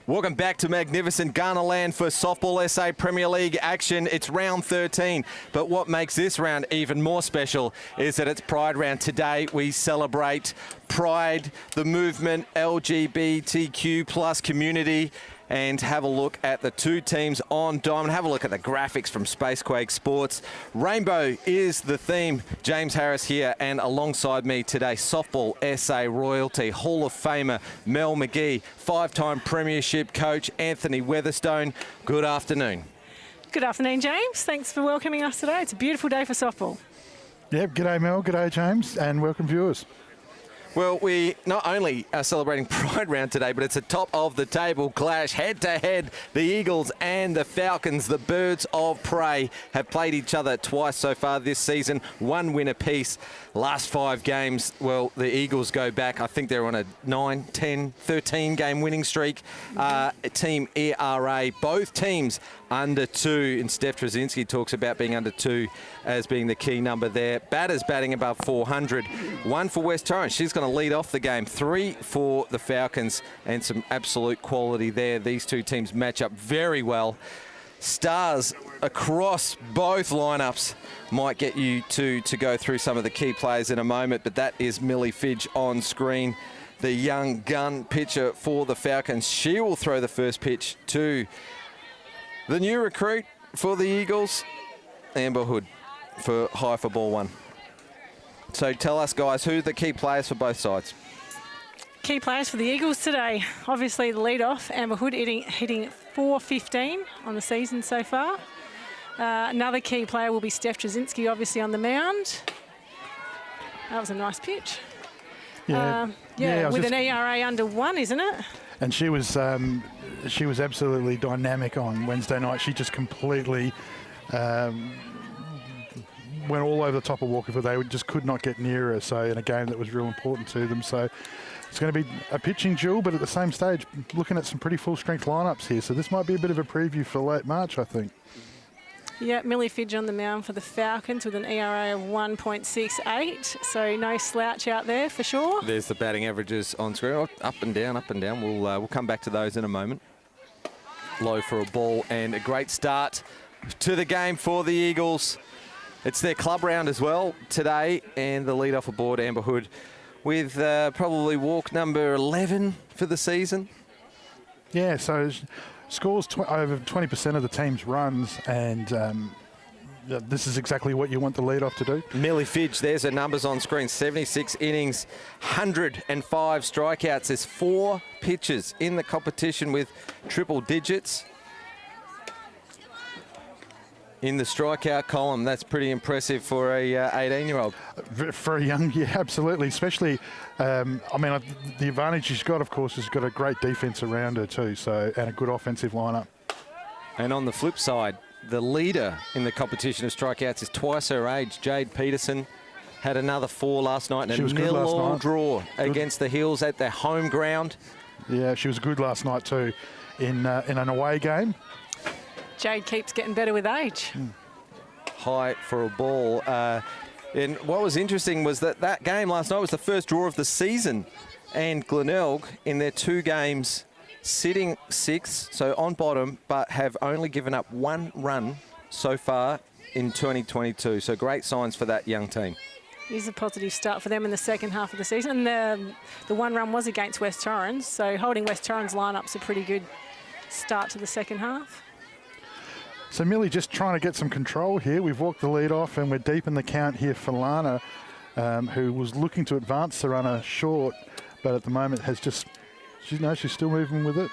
Welcome back to magnificent Ghana land for Softball SA Premier League action. It's round 13, but what makes this round even more special is that it's Pride Round. Today we celebrate Pride, the movement, LGBTQ plus community, and have a look at the two teams on Diamond. Have a look at the graphics from Spacequake Sports. Rainbow is the theme. James Harris here, and alongside me today, Softball SA royalty, Hall of Famer Mel McGee, five-time premiership coach Anthony Weatherstone. Good afternoon. Good afternoon, James. Thanks for welcoming us today. It's a beautiful day for softball. Yep, g'day Mel, g'day James, and welcome viewers. Well, we not only are celebrating Pride Round today, but it's a top-of-the-table clash, head-to-head. The Eagles and the Falcons, the birds of prey, have played each other twice so far this season, one win apiece. Last 5 games, well, the Eagles go back. I think they're on a 9, 10, 13-game winning streak. Team ERA, both teams under 2, and Steph Trzynski talks about being under 2 as being the key number there. Batters batting above 400. 1 for West Torrens. She's going to lead off the game. 3 for the Falcons, and some absolute quality there. These two teams match up very well. Stars across both lineups. Might get you to go through some of the key players in a moment, but that is Millie Fidge on screen, the young gun pitcher for the Falcons. She will throw the first pitch to the new recruit for the Eagles, Amber Hood, for high for ball 1. So tell us, guys, who are the key players for both sides? Key players for the Eagles today. Obviously, the lead-off, Amber Hood hitting .415 on the season so far. Another key player will be Steph Trzynski, obviously, on the mound. That was a nice pitch. Yeah, with an ERA under 1, isn't it? And she was absolutely dynamic on Wednesday night. She just completely went all over the top of Walker, they just could not get near her. So in a game that was real important to them. So it's going to be a pitching duel, but at the same stage, looking at some pretty full-strength lineups here. So this might be a bit of a preview for late March, I think. Yeah, Millie Fidge on the mound for the Falcons with an ERA of 1.68. So no slouch out there for sure. There's the batting averages on screen. Oh, up and down, up and down. We'll come back to those in a moment. Low for a ball, and a great start to the game for the Eagles. It's their club round as well today, and the lead off aboard Amber Hood with probably walk number 11 for the season. Yeah, so scores over 20% of the team's runs, and this is exactly what you want the lead-off to do. Millie Fidge, there's her numbers on screen, 76 innings, 105 strikeouts. There's 4 pitchers in the competition with triple digits in the strikeout column. That's pretty impressive for a 18-year-old. For a young, yeah, absolutely. Especially, I mean, the advantage she's got, of course, is got a great defense around her too, so, and a good offensive lineup. And on the flip side, the leader in the competition of strikeouts is twice her age. Jade Peterson had another 4 last night, and a 0-0 draw against the Hills at their home ground. Yeah, she was good last night too in an away game. Jade keeps getting better with age. High for a ball. And what was interesting was that game last night was the first draw of the season. And Glenelg, in their 2 games, sitting 6th, so on bottom, but have only given up 1 run so far in 2022. So great signs for that young team. It is a positive start for them in the second half of the season. And the 1 run was against West Torrens, so holding West Torrens' lineup's a pretty good start to the second half. So Millie just trying to get some control here. We've walked the lead off, and we're deep in the count here for Lana, who was looking to advance the runner short, but at the moment has just, she's still moving with it.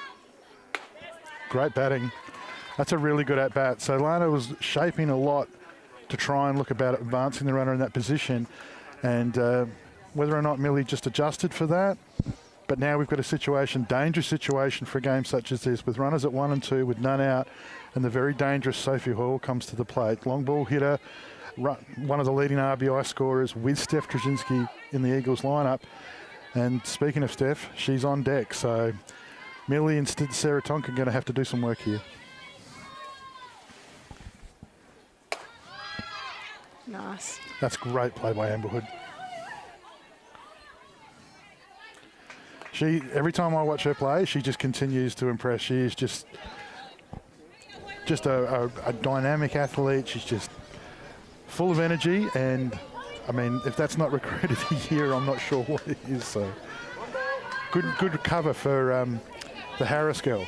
Great batting. That's a really good at-bat. So Lana was shaping a lot to try and look about advancing the runner in that position, and whether or not Millie just adjusted for that. But now we've got a situation, dangerous situation for a game such as this, with runners at 1 and 2 with none out, and the very dangerous Sophie Hall comes to the plate. Long ball hitter, one of the leading RBI scorers with Steph Trzynski in the Eagles lineup. And speaking of Steph, she's on deck. So Millie and Sarah Tonkin are going to have to do some work here. Nice. That's great play by Amber Hood. Every time I watch her play, she just continues to impress. She is just a dynamic athlete. She's just full of energy, and I mean, if that's not recruit of the year, I'm not sure what it is. So good cover for the Harris girl.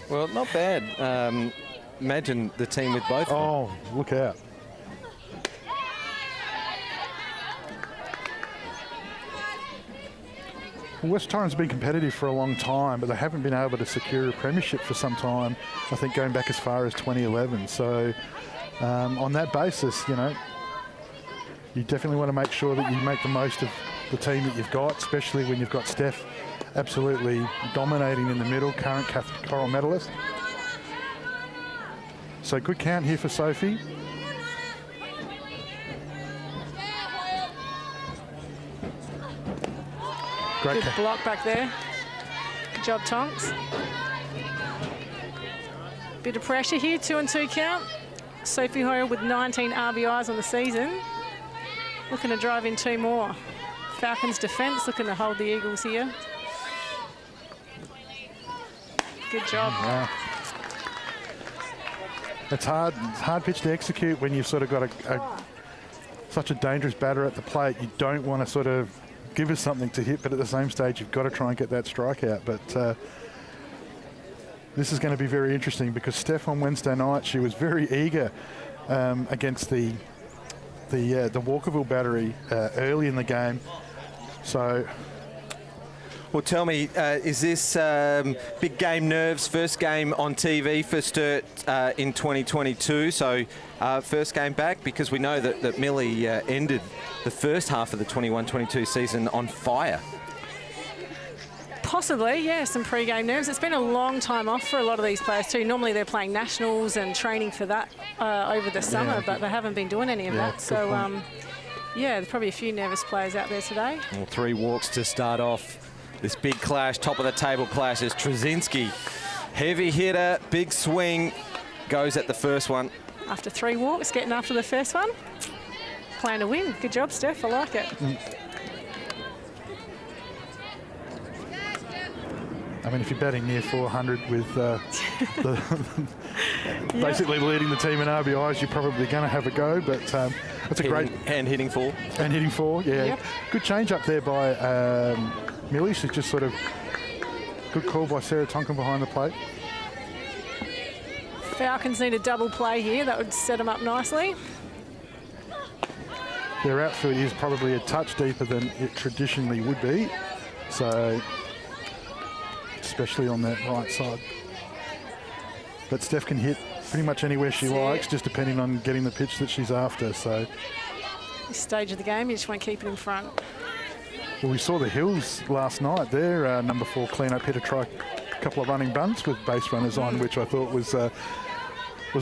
Well, not bad. Imagine the team with both of them. Oh, look out. Well, West Torrens have been competitive for a long time, but they haven't been able to secure a premiership for some time, I think going back as far as 2011. So on that basis, you know, you definitely want to make sure that you make the most of the team that you've got, especially when you've got Steph absolutely dominating in the middle, current Coral medalist. So good count here for Sophie. Great Good block back there. Good job, Tonks. Bit of pressure here, 2-2 count. Sophie Hoyle with 19 RBIs on the season. Looking to drive in 2 more. Falcons defence looking to hold the Eagles here. Good job. Yeah. It's hard pitch to execute when you've sort of got such a dangerous batter at the plate. You don't want to sort of give us something to hit, but at the same stage, you've got to try and get that strike out. But this is going to be very interesting because Steph on Wednesday night, she was very eager against the Walkerville battery early in the game. So, well, tell me, is this big game nerves? First game on TV for Sturt in 2022. So first game back, because we know that Millie ended the first half of the 21-22 season on fire. Possibly, yeah, some pre-game nerves. It's been a long time off for a lot of these players too. Normally they're playing nationals and training for that over the summer, but they haven't been doing any of that. So, yeah, there's probably a few nervous players out there today. Well, 3 walks to start off this big clash, top of the table clash, is Trzynski. Heavy hitter, big swing, goes at the first one. After 3 walks, getting after the first one. Plan to win. Good job, Steph. I like it. I mean, if you're batting near 400 with basically leading the team in RBIs, you're probably going to have a go. But it's a great hitting 4. And hitting 4, yeah. Yep. Good change up there by Millie. She's just sort of good call by Sarah Tonkin behind the plate. Falcons need a double play here. That would set them up nicely. Their outfield is probably a touch deeper than it traditionally would be. So, especially on that right side. But Steph can hit pretty much anywhere she likes, just depending on getting the pitch that she's after. So, this stage of the game, you just want to keep it in front. Well, we saw the Hills last night. Their number 4 clean-up hit a couple of running bunts with base runners on, which I thought was a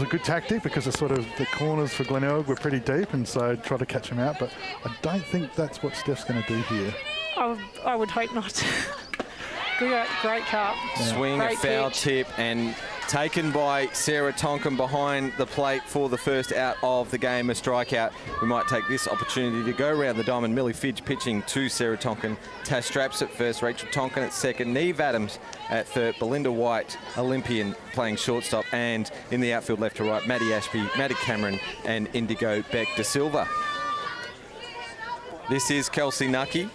good tactic because the corners for Glenelg were pretty deep, and so try to catch them out. But I don't think that's what Steph's going to do here. I would hope not. Great cut. Swing, great a foul pitch. tip, and taken by Sarah Tonkin behind the plate for the first out of the game, a strikeout. We might take this opportunity to go around the diamond. Millie Fidge pitching to Sarah Tonkin. Tash Straps at first, Rachel Tonkin at second, Neve Adams at third, Belinda White, Olympian, playing shortstop, and in the outfield left to right, Maddie Ashby, Maddie Cameron, and Indigo Beck de Silva. This is Kelsey Nucky.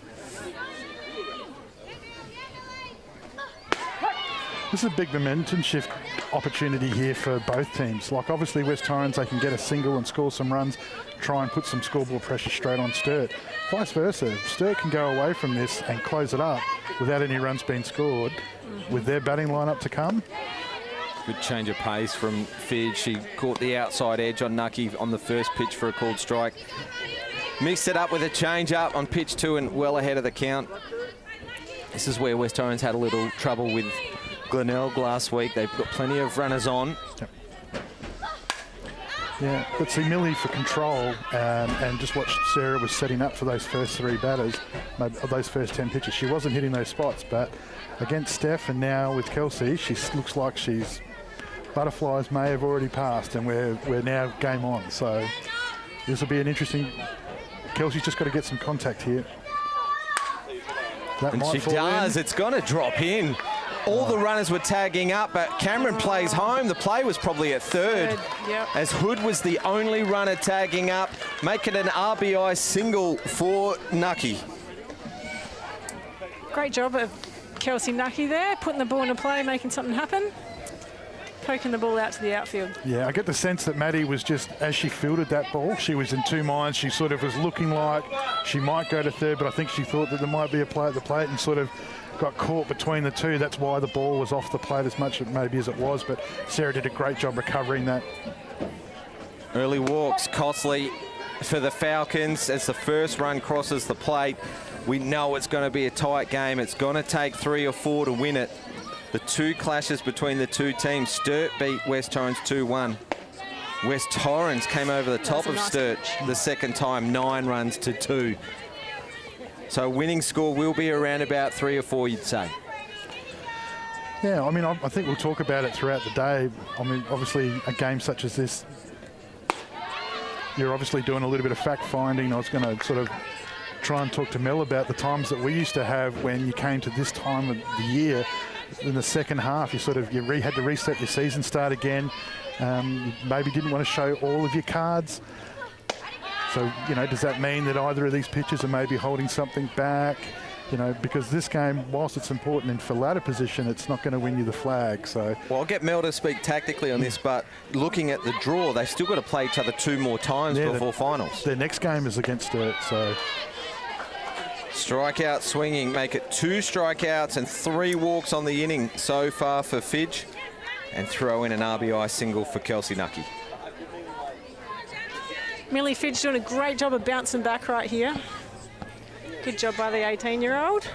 This is a big momentum shift opportunity here for both teams. Like, obviously, West Torrens, they can get a single and score some runs, try and put some scoreboard pressure straight on Sturt. Vice versa, Sturt can go away from this and close it up without any runs being scored with their batting lineup to come. Good change of pace from Fidge. She caught the outside edge on Nucky on the first pitch for a called strike. Mixed it up with a change up on pitch 2 and well ahead of the count. This is where West Torrens had a little trouble with Glenelg last week. They've got plenty of runners on. Yep. Yeah, but see Millie for control and just watch Sarah was setting up for those first 3 batters, those first 10 pitches. She wasn't hitting those spots, but against Steph and now with Kelsey, she looks like she's butterflies may have already passed and we're now game on. So this will be an interesting. Kelsey's just got to get some contact here. That And might she fall does. in. It's going to drop in. All the runners were tagging up, but Cameron plays home. The play was probably at third, Yep. as Hood was the only runner tagging up, making an RBI single for Nucky. Great job of Kelsey Nucky there, putting the ball into play, making something happen. Poking the ball out to the outfield. Yeah, I get the sense that Maddie was just, as she fielded that ball, she was in two minds. She sort of was looking like she might go to third, but I think she thought that there might be a play at the plate and sort of got caught between the two. That's why the ball was off the plate as much maybe as it was, but Sarah did a great job recovering that. Early walks, costly for the Falcons as the first run crosses the plate. We know it's going to be a tight game. It's going to take 3 or 4 to win it. The two clashes between the two teams. Sturt beat West Torrens 2-1. West Torrens came over the top of Sturt the second time, 9 runs to 2. So winning score will be around about 3 or 4, you'd say. Yeah, I mean, I think we'll talk about it throughout the day. I mean, obviously, a game such as this, you're obviously doing a little bit of fact-finding. I was going to sort of try and talk to Mel about the times that we used to have when you came to this time of the year. In the second half, you sort of had to reset your season, start again. You maybe didn't want to show all of your cards. So, you know, does that mean that either of these pitchers are maybe holding something back? You know, because this game, whilst it's important in for ladder position, it's not going to win you the flag. So, well, I'll get Mel to speak tactically on this, but looking at the draw, they've still got to play each other 2 more times before finals. Their next game is against Sturt, so... Strikeout swinging, make it 2 strikeouts and 3 walks on the inning so far for Fidge, and throw in an RBI single for Kelsey Nucky. Millie Fidge doing a great job of bouncing back right here. Good job by the 18-year-old.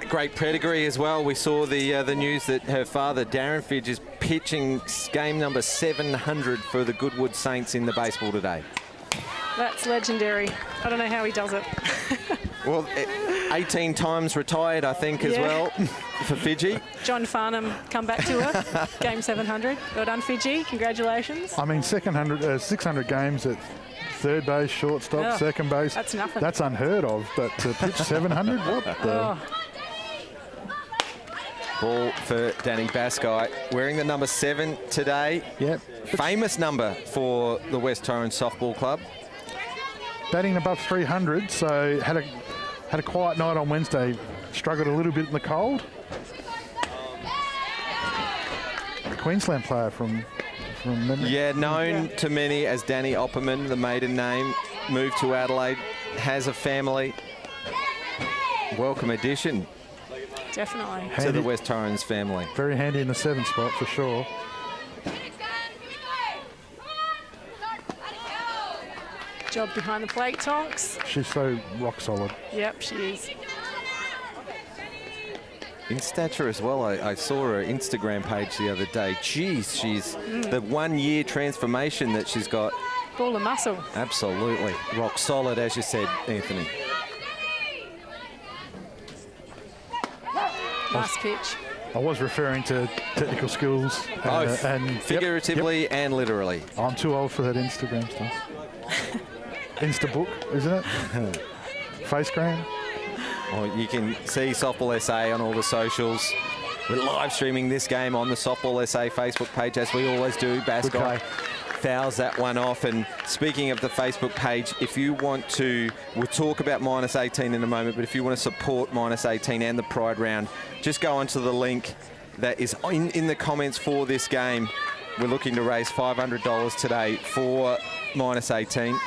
Great pedigree as well. We saw the news that her father, Darren Fidge, is pitching game number 700 for the Goodwood Saints in the baseball today. That's legendary. I don't know how he does it. Well, 18 times retired, I think, as well, for Fidji. John Farnham come back to her. Game 700. Well done, Fidji. Congratulations. I mean, 600 games at third base, shortstop, second base. That's nothing. That's unheard of, but to pitch 700, what the... Ball for Danny Baskai, wearing the number 7 today. Yep. Famous number for the West Torrens Softball Club. Batting above 300, so had a quiet night on Wednesday. Struggled a little bit in the cold. A Queensland player from memory. Yeah, known to many as Danny Opperman, the maiden name. Moved to Adelaide, has a family. Welcome addition. Definitely. Handy, to the West Torrens family. Very handy in the 7 spot for sure. Job behind the plate, Tonks. She's so rock solid. Yep, she is. In stature as well. I saw her Instagram page the other day. Geez, she's the 1-year transformation that she's got. Ball of muscle. Absolutely. Rock solid, as you said, Anthony. Nice pitch. I was referring to technical skills. Both, and figuratively and literally. I'm too old for that Instagram stuff. Instabook, isn't it? Facegram. Well, you can see Softball SA on all the socials. We're live streaming this game on the Softball SA Facebook page, as we always do. Baskai fouls that one off. And speaking of the Facebook page, if you want to, we'll talk about minus 18 in a moment, but if you want to support minus 18 and the Pride round, just go onto the link that is in the comments for this game. We're looking to raise $500 today for minus 18.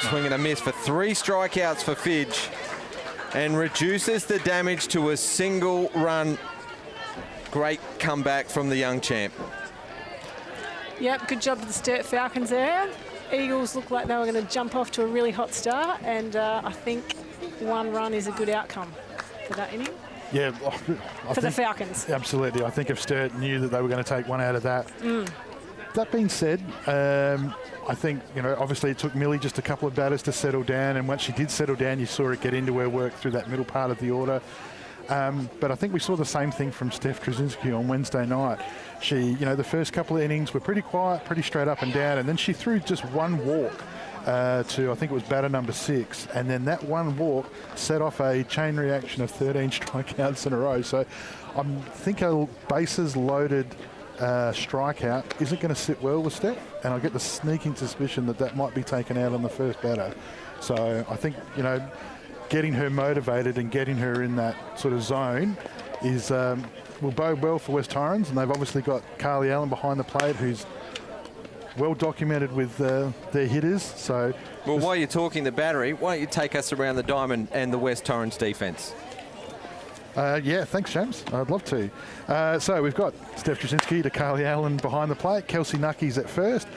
Swing and a miss for 3 strikeouts for Fidge, and reduces the damage to a single run. Great comeback from the young champ. Yep, good job of the Sturt Falcons there. Eagles looked like they were going to jump off to a really hot start, and I think 1 run is a good outcome for that inning. Yeah, for the Falcons. Absolutely. I think if Sturt knew that they were going to take 1 out of that. That being said, I think, you know, obviously it took Millie just a couple of batters to settle down, and once she did settle down, you saw her get into her work through that middle part of the order. But I think we saw the same thing from Steph Trzynski on Wednesday night. She, you know, the first couple of innings were pretty quiet, pretty straight up and down, and then she threw just 1 walk. to, I think it was batter number 6. And then that one walk set off a chain reaction of 13 strikeouts in a row. So I think a bases loaded strikeout isn't going to sit well with Steph. And I get the sneaking suspicion that that might be taken out on the first batter. So I think, you know, getting her motivated and getting her in that sort of zone is will bode well for West Torrens. And they've obviously got Carly Allen behind the plate, who's well documented with their hitters. So, well, while you're talking the battery, why don't you take us around the diamond and the West Torrens defence? Yeah, thanks, James. I'd love to. So we've got Steph Jasinski to Carly Allen behind the plate, Kelsey Nuckies at first,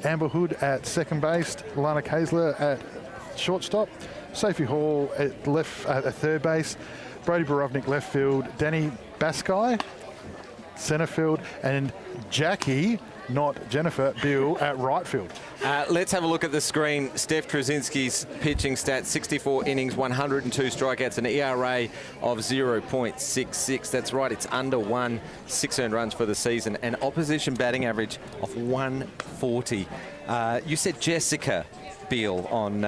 Amber Hood at second base, Lana Kaisler at shortstop, Sophie Hall at third base, Brody Borovnik left field, Danny Baskai centre field, and Jackie, not Jennifer, Bill at right field. Let's have a look at the screen. Steph Trzynski's pitching stats: 64 innings, 102 strikeouts, an ERA of 0.66. That's right, it's under 1, 6 earned runs for the season, and opposition batting average of 140. You said Jessica Biel on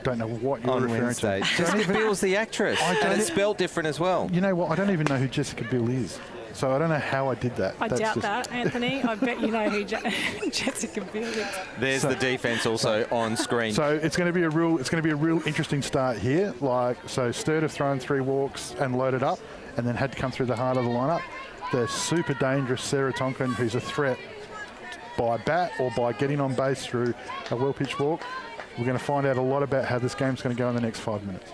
don't know what you're on referring Wednesday. to. Jessica Biel's the actress, and it's spelled different as well. You know what? I don't even know who Jessica Biel is. So I don't know how I did that. I doubt that, Anthony. I bet you know who Jessica Biel is. There's the defence also on screen. So it's going to be a real interesting start here. So Sturt have thrown 3 walks and loaded up, and then had to come through the heart of the lineup. The super dangerous Sarah Tonkin, who's a threat by bat or by getting on base through a well-pitched walk. We're going to find out a lot about how this game's going to go in the next 5 minutes.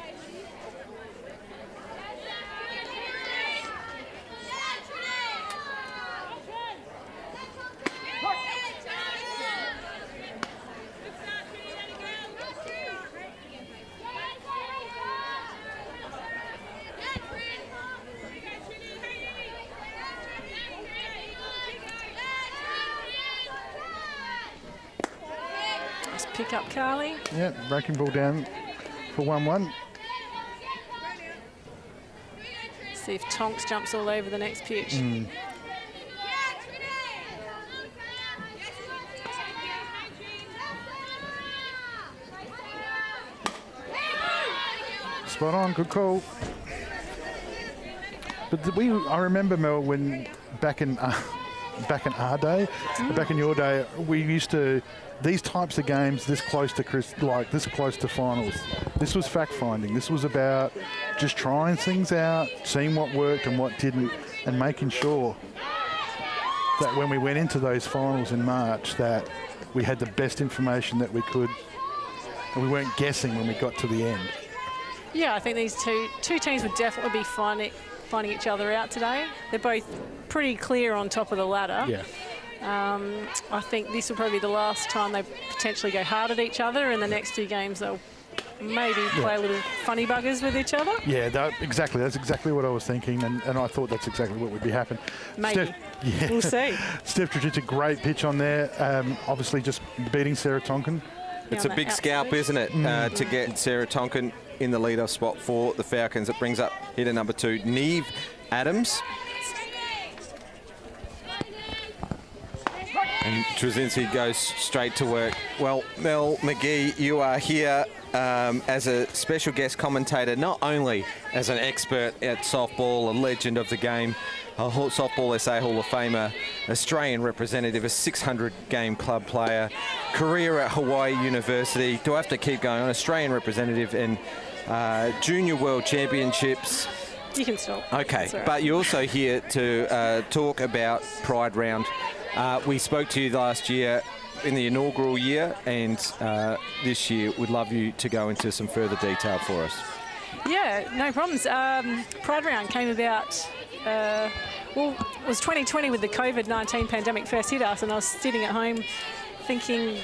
Pick up Carly. Yeah, breaking ball down for 1-1. See if Tonks jumps all over the next pitch. Spot on, good call. But I remember, Mel, when back in our day, back in your day, we used to, these types of games this close to this close to finals, this was fact finding. This was about just trying things out, seeing what worked and what didn't, and making sure that when we went into those finals in March that we had the best information that we could, and we weren't guessing when we got to the end. Yeah, I think these two teams would definitely be finding each other out today. They're both pretty clear on top of the ladder. Yeah. I think this will probably be the last time they potentially go hard at each other. In the next 2 games, they'll maybe play a little funny buggers with each other. Yeah, exactly. That's exactly what I was thinking, and I thought that's exactly what would be happening. Maybe. We'll see. Steph Trudgic, a great pitch on there. Obviously, just beating Sarah Tonkin. It's a big scalp, isn't it, to get Sarah Tonkin in the leadoff spot for the Falcons. It brings up hitter number 2, Neve Adams. And Trzynski goes straight to work. Well, Mel McGee, you are here as a special guest commentator, not only as an expert at softball, a legend of the game, a Softball SA Hall of Famer, Australian representative, a 600-game club player, career at Hawaii University. Do I have to keep going on? Australian representative and Junior World Championships. You can stop. Okay, right. But you're also here to talk about Pride Round. We spoke to you last year in the inaugural year, and this year we'd love you to go into some further detail for us. Yeah, no problems. Pride Round came about, well, it was 2020 with the COVID-19 pandemic first hit us, and I was sitting at home thinking,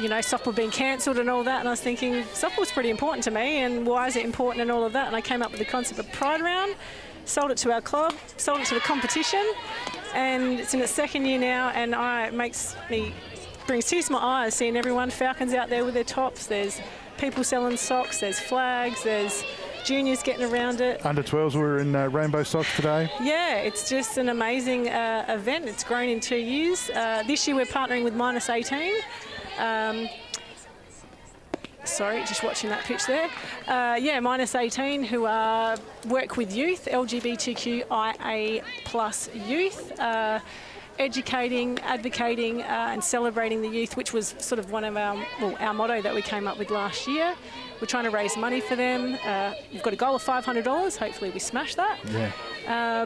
you know, softball being cancelled and all that, and I was thinking softball's pretty important to me, and why is it important and all of that, and I came up with the concept of Pride Round, sold it to our club, sold it to the competition, and it's in its 2nd year now, and it brings tears to my eyes seeing everyone, Falcons out there with their tops. There's people selling socks, there's flags, there's juniors getting around it. Under 12s were in rainbow socks today. Yeah, it's just an amazing event. It's grown in 2 years. This year we're partnering with -18. Sorry, just watching that pitch there. Yeah, minus 18, who work with youth, LGBTQIA plus youth, educating, advocating and celebrating the youth, which was sort of one of our motto that we came up with last year. We're trying to raise money for them. We've got a goal of $500. Hopefully we smash that. Yeah.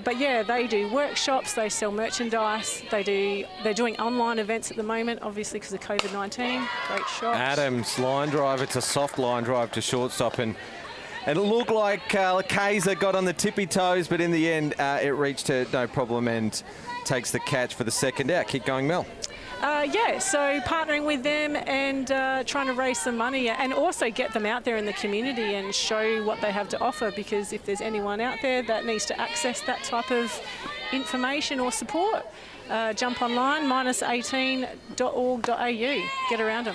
But yeah, they do workshops, they sell merchandise, they're doing online events at the moment, obviously because of COVID-19. Great shots. Adams line drive. It's a soft line drive to shortstop, and it looked like Kaiser got on the tippy toes, but in the end it reached her no problem and takes the catch for the second out. Keep going, Mel. Yeah, so partnering with them and trying to raise some money and also get them out there in the community and show what they have to offer, because if there's anyone out there that needs to access that type of information or support, jump online, minus18.org.au. Get around them.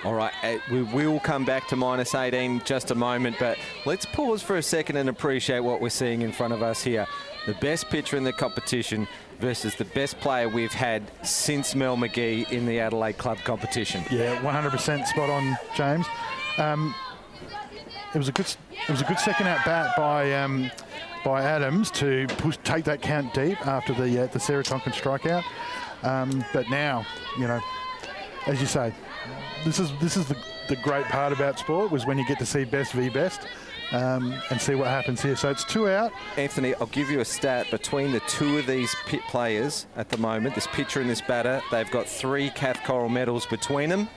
All right, we will come back to minus 18 in just a moment, but let's pause for a second and appreciate what we're seeing in front of us here. The best pitcher in the competition versus the best player we've had since Mel McGee in the Adelaide Club competition. Yeah, 100% spot on, James. It was a good second at bat by Adams to take that count deep after the Sarah Tonkin strikeout. But now, you know, as you say, this is the great part about sport, was when you get to see best v best. And see what happens here. So it's 2 out. Anthony, I'll give you a stat. Between the two of these pit players at the moment, this pitcher and this batter, they've got 3 Kath Coral medals between them.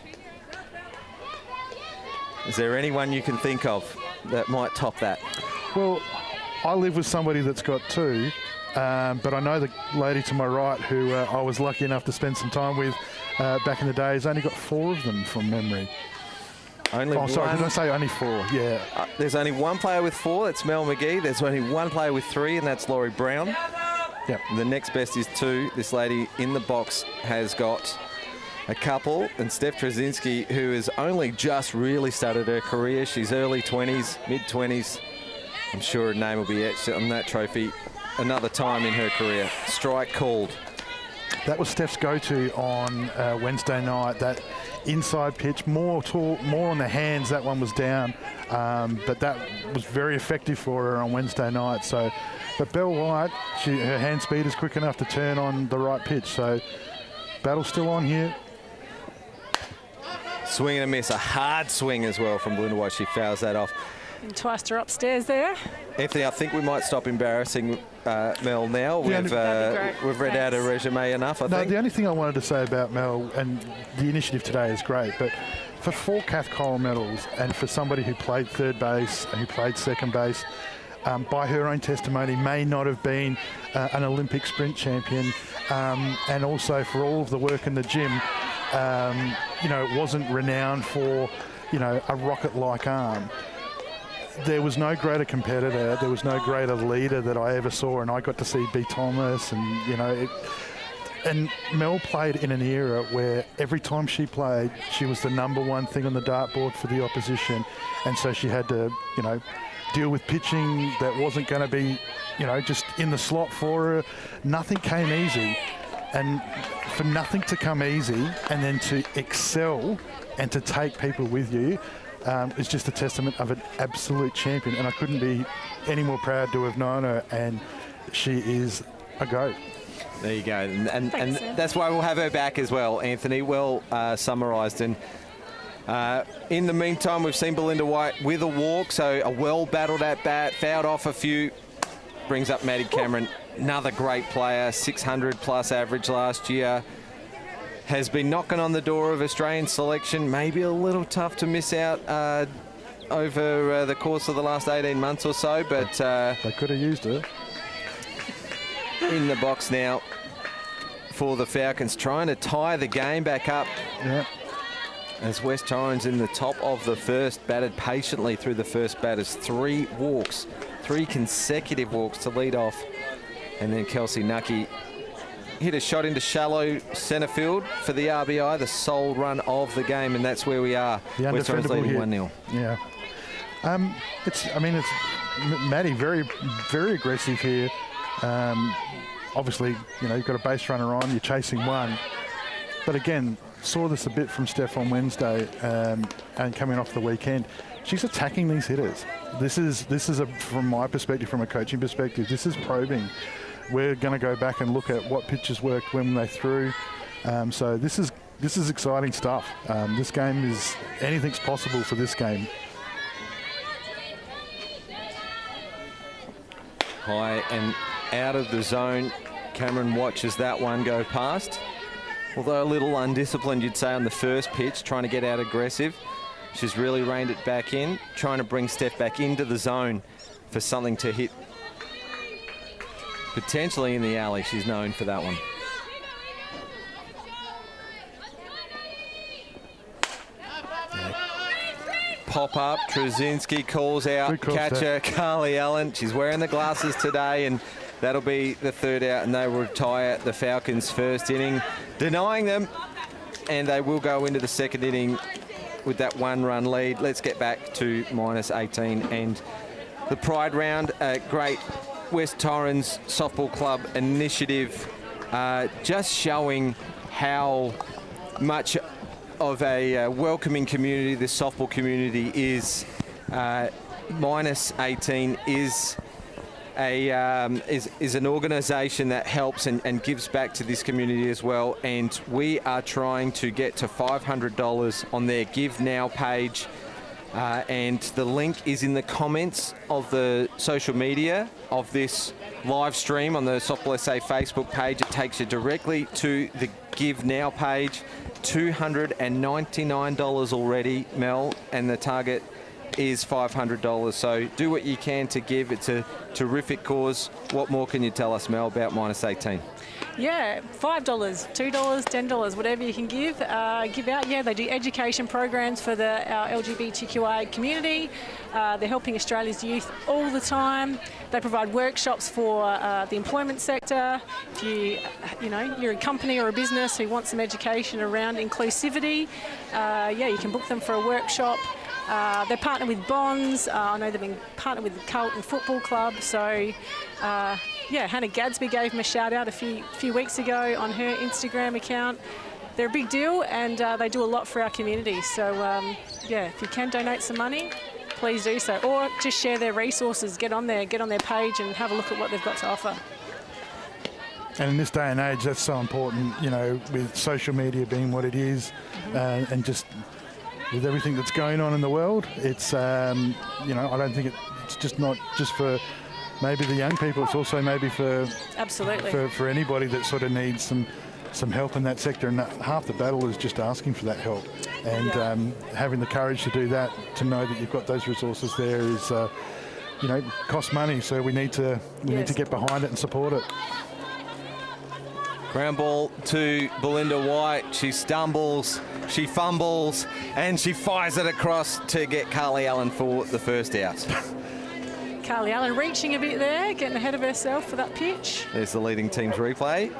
Is there anyone you can think of that might top that? Well, I live with somebody that's got 2, but I know the lady to my right, who I was lucky enough to spend some time with back in the day, has only got 4 of them from memory. Only one. Sorry, did I say only 4? Yeah. There's only one player with 4, that's Mel McGee. There's only one player with 3, and that's Laurie Brown. Yep. The next best is 2. This lady in the box has got a couple, and Steph Trzynski, who has only just really started her career. She's early 20s, mid-20s. I'm sure her name will be etched on that trophy another time in her career. Strike called. That was Steph's go-to on Wednesday night. That inside pitch, more on the hands. That one was down, but that was very effective for her on Wednesday night. So, but Belle White, her hand speed is quick enough to turn on the right pitch. So, battle's still on here. Swing and a miss, a hard swing as well from Belinda White. She fouls that off. Enticed her upstairs there. Anthony, I think we might stop embarrassing Mel now. We've read out her resume enough, I think. The only thing I wanted to say about Mel, and the initiative today is great, but for 4 Kath Coral medals and for somebody who played third base and who played second base, by her own testimony, may not have been an Olympic sprint champion, and also for all of the work in the gym, you know, it wasn't renowned for, you know, a rocket-like arm. There was no greater competitor, there was no greater leader that I ever saw, and I got to see B. Thomas, and, you know, and Mel played in an era where every time she played, she was the #1 thing on the dartboard for the opposition, and so she had to, you know, deal with pitching that wasn't going to be, you know, just in the slot for her. Nothing came easy, and for nothing to come easy and then to excel and to take people with you, it's just a testament of an absolute champion, and I couldn't be any more proud to have known her, and she is a GOAT. There you go, and that's why we'll have her back as well, Anthony. Well summarised. And in the meantime, we've seen Belinda White with a walk, so a well-battled at bat, fouled off a few, brings up Maddie Cameron, another great player, 600-plus average last year. Has been knocking on the door of Australian selection. Maybe a little tough to miss out over the course of the last 18 months or so, but they could have used her. In the box now for the Falcons, trying to tie the game back up. Yep. As West Torrens in the top of the first, batted patiently through the first batters. 3 walks, 3 consecutive walks to lead off, and then Kelsey Nucky hit a shot into shallow centre field for the RBI, the sole run of the game, and that's where we are. West Torrens leading 1-0. Yeah. It's Maddie very, very aggressive here. Obviously, you know, you've got a base runner on, you're chasing one. But again, saw this a bit from Steph on Wednesday and coming off the weekend. She's attacking these hitters. This is from my perspective, from a coaching perspective, this is probing. We're going to go back and look at what pitches worked when they threw. So this is exciting stuff. This game is, anything's possible for this game. High and out of the zone. Cameron watches that one go past. Although a little undisciplined, you'd say, on the first pitch, trying to get out aggressive. She's really reined it back in, trying to bring Steph back into the zone for something to hit. Potentially in the alley. She's known for that one. Pop up. Trzynski calls out catcher Carly Allen. She's wearing the glasses today, and that'll be the third out, and they will retire the Falcons' first inning, denying them, and they will go into the second inning with that one-run lead. Let's get back to -18 and the Pride round. A great West Torrens Softball Club initiative, just showing how much of a welcoming community this softball community is. -18 is an organisation that helps and gives back to this community as well, and we are trying to get to $500 on their Give Now page, and the link is in the comments of the social media of this live stream on the Softball SA Facebook page. It takes you directly to the Give Now page. $299 already, Mel, and the target is $500. So do what you can to give. It's a terrific cause. What more can you tell us, Mel, about -18? Yeah, $5, $2, $10, whatever you can give out. Yeah, they do education programs for our LGBTQI community. They're helping Australia's youth all the time. They provide workshops for the employment sector. If you're a company or a business who wants some education around inclusivity, yeah, you can book them for a workshop. They're partnered with Bonds. I know they've been partnered with the Carlton Football Club. So, yeah, Hannah Gadsby gave them a shout out a few weeks ago on her Instagram account. They're a big deal, and they do a lot for our community. So, yeah, if you can donate some money, please do so. Or just share their resources. Get on their page and have a look at what they've got to offer. And in this day and age, that's so important, you know, with social media being what it is, and just with everything that's going on in the world, it's, you know, I don't think it's just not just for maybe the young people, it's also maybe for for anybody that sort of needs some help in that sector, and half the battle is just asking for that help, and having the courage to do that, to know that you've got those resources there is, you know, costs money, so we need to get behind it and support it. Ground ball to Belinda White. She stumbles, she fumbles, and she fires it across to get Carly Allen for the first out. Carly Allen reaching a bit there, getting ahead of herself for that pitch. There's the leading team's replay.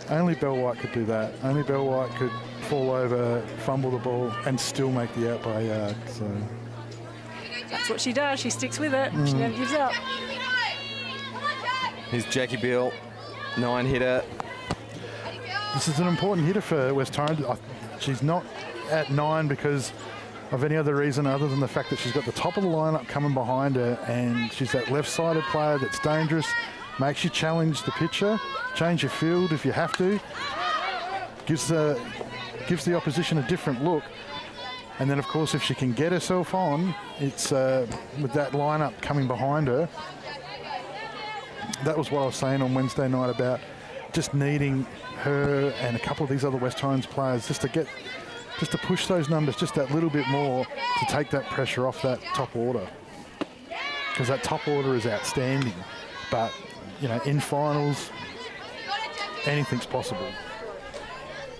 Only Belle White could do that. Only Belle White could fall over, fumble the ball, and still make the out by a yard. So that's what she does. She sticks with it. She never gives up. Here's Jackie Beale, 9-hitter. This is an important hitter for West Torrens. She's not at 9 because of any other reason other than the fact that she's got the top of the lineup coming behind her, and she's that left-sided player that's dangerous, makes you challenge the pitcher, change your field if you have to, gives the opposition a different look. And then, of course, if she can get herself on, it's with that lineup coming behind her. That was what I was saying on Wednesday night about just needing her and a couple of these other West Torrens players just to push those numbers just that little bit more, to take that pressure off that top order, because that top order is outstanding. But you know, in finals, anything's possible.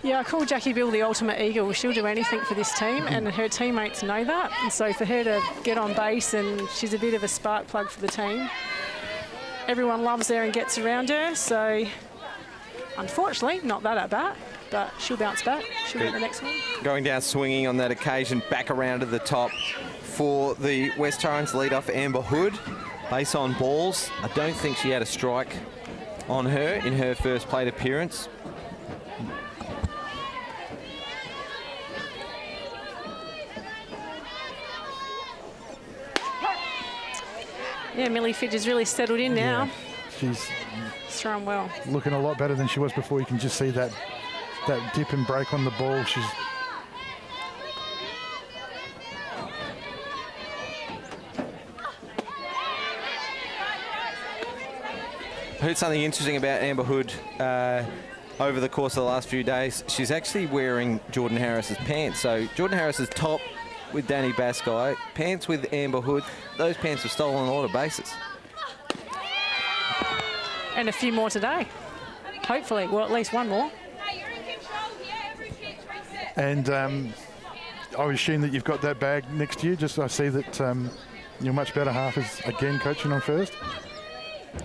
Yeah, I call Jackie Bill the ultimate eagle. She'll do anything for this team, and her teammates know that. And so for her to get on base, and she's a bit of a spark plug for the team. Everyone loves her and gets around her, so unfortunately, not that at bat, but she'll bounce back. She'll get the next one. Going down swinging on that occasion, back around to the top for the West Torrens leadoff, Amber Hood. Base on balls. I don't think she had a strike on her in her first plate appearance. Yeah, Millie Fidge has really settled in now. Yeah, she's throwing well. looking a lot better than she was before. You can just see that dip and break on the ball. She's heard something interesting about Amber Hood over the course of the last few days. She's actually wearing Jordan Harris's pants. So Jordan Harris's top with Danny Baskai, pants with Amber Hood. Those pants were stolen on a lot of bases. And a few more today. Hopefully, well, at least one more. And I assume that you've got that bag next to you. Just I see that your much better half is again coaching on first.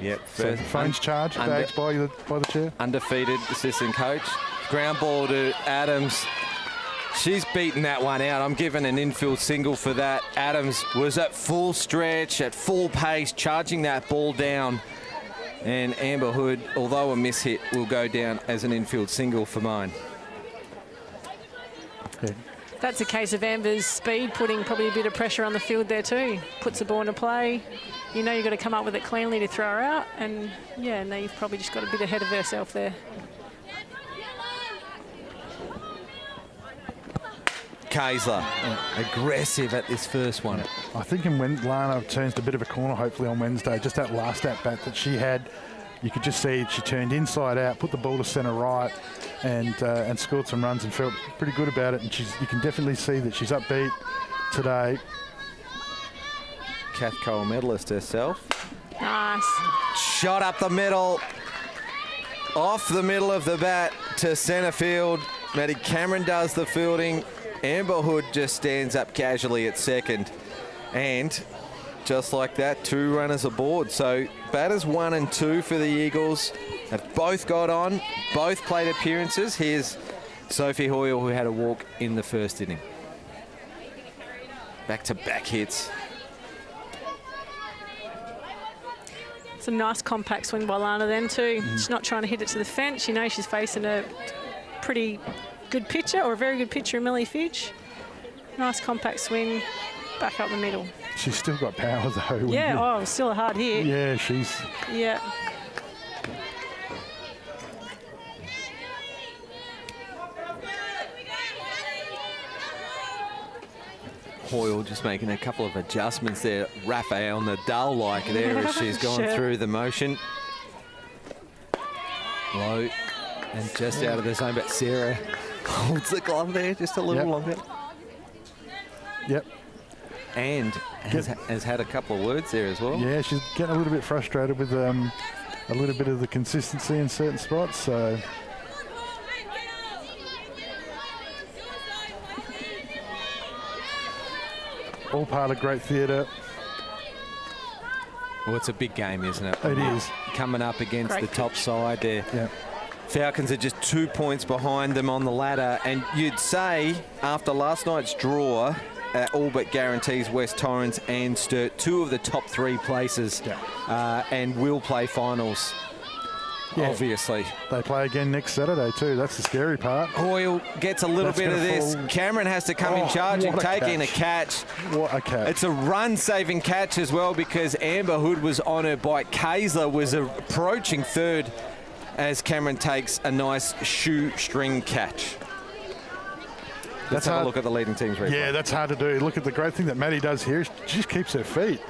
Yep. So phones charged, bags by the chair. Undefeated assistant coach. Ground ball to Adams. She's beaten that one out. I'm giving an infield single for that. Adams was at full stretch, at full pace, charging that ball down. And Amber Hood, although a miss hit, will go down as an infield single for mine. Yeah. That's a case of Amber's speed putting probably a bit of pressure on the field there too. Puts the ball into play. You know you've got to come up with it cleanly to throw her out. And yeah, now you've probably just got a bit ahead of herself there. Kayser, aggressive at this first one. I think when Lana turns to a bit of a corner, hopefully on Wednesday, just that last at-bat that she had, you could just see she turned inside out, put the ball to centre right, and scored some runs and felt pretty good about it. And you can definitely see that she's upbeat today. Kath Cole medalist herself. Nice. Shot up the middle, off the middle of the bat to centre field. Maddie Cameron does the fielding. Amber Hood just stands up casually at second. And just like that, 2 runners aboard. So batters 1 and 2 for the Eagles have both got on, both played appearances. Here's Sophie Hoyle, who had a walk in the first inning. Back-to-back hits. It's a nice compact swing by Lana then too. She's not trying to hit it to the fence. You know she's facing a pretty good pitcher, or a very good pitcher in Millie Fidge. Nice compact swing, back up the middle. She's still got power though. Yeah, still a hard hit. Yeah, she's... Yeah. Hoyle just making a couple of adjustments there. Rafael Nadal-like there as she's gone through the motion. Low and just out of the zone, but Sarah holds the glove there just a little longer. Yep. And has had a couple of words there as well. Yeah, she's getting a little bit frustrated with a little bit of the consistency in certain spots. So all part of great theatre. Well, it's a big game, isn't it? It is. Coming up against Great the top side there. Yeah. Falcons are just 2 points behind them on the ladder. And you'd say, after last night's draw, all but guarantees West Torrens and Sturt 2 of the top 3 places, and will play finals, obviously. They play again next Saturday too. That's the scary part. Hoyle gets a little bit of this. Cameron has to come in charge and take in a catch. What a catch. It's a run-saving catch as well, because Amber Hood was on her bike. Kayser was approaching third as Cameron takes a nice shoestring catch. Let's have a look at the leading teams replay. Yeah, that's hard to do. Look at the great thing that Maddie does here. She just keeps her feet.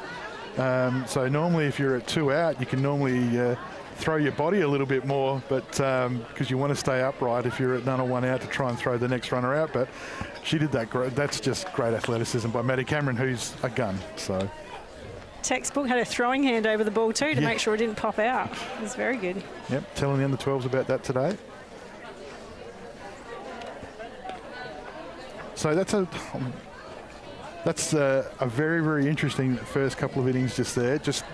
So normally if you're at 2 out, you can normally throw your body a little bit more, but because you want to stay upright if you're at none or 1 out to try and throw the next runner out. But she did that great. That's just great athleticism by Maddie Cameron, who's a gun. So Textbook had a throwing hand over the ball too to make sure it didn't pop out. It was very good. Yep, telling the under-12s about that today. So that's a very, very interesting first couple of innings just there. Just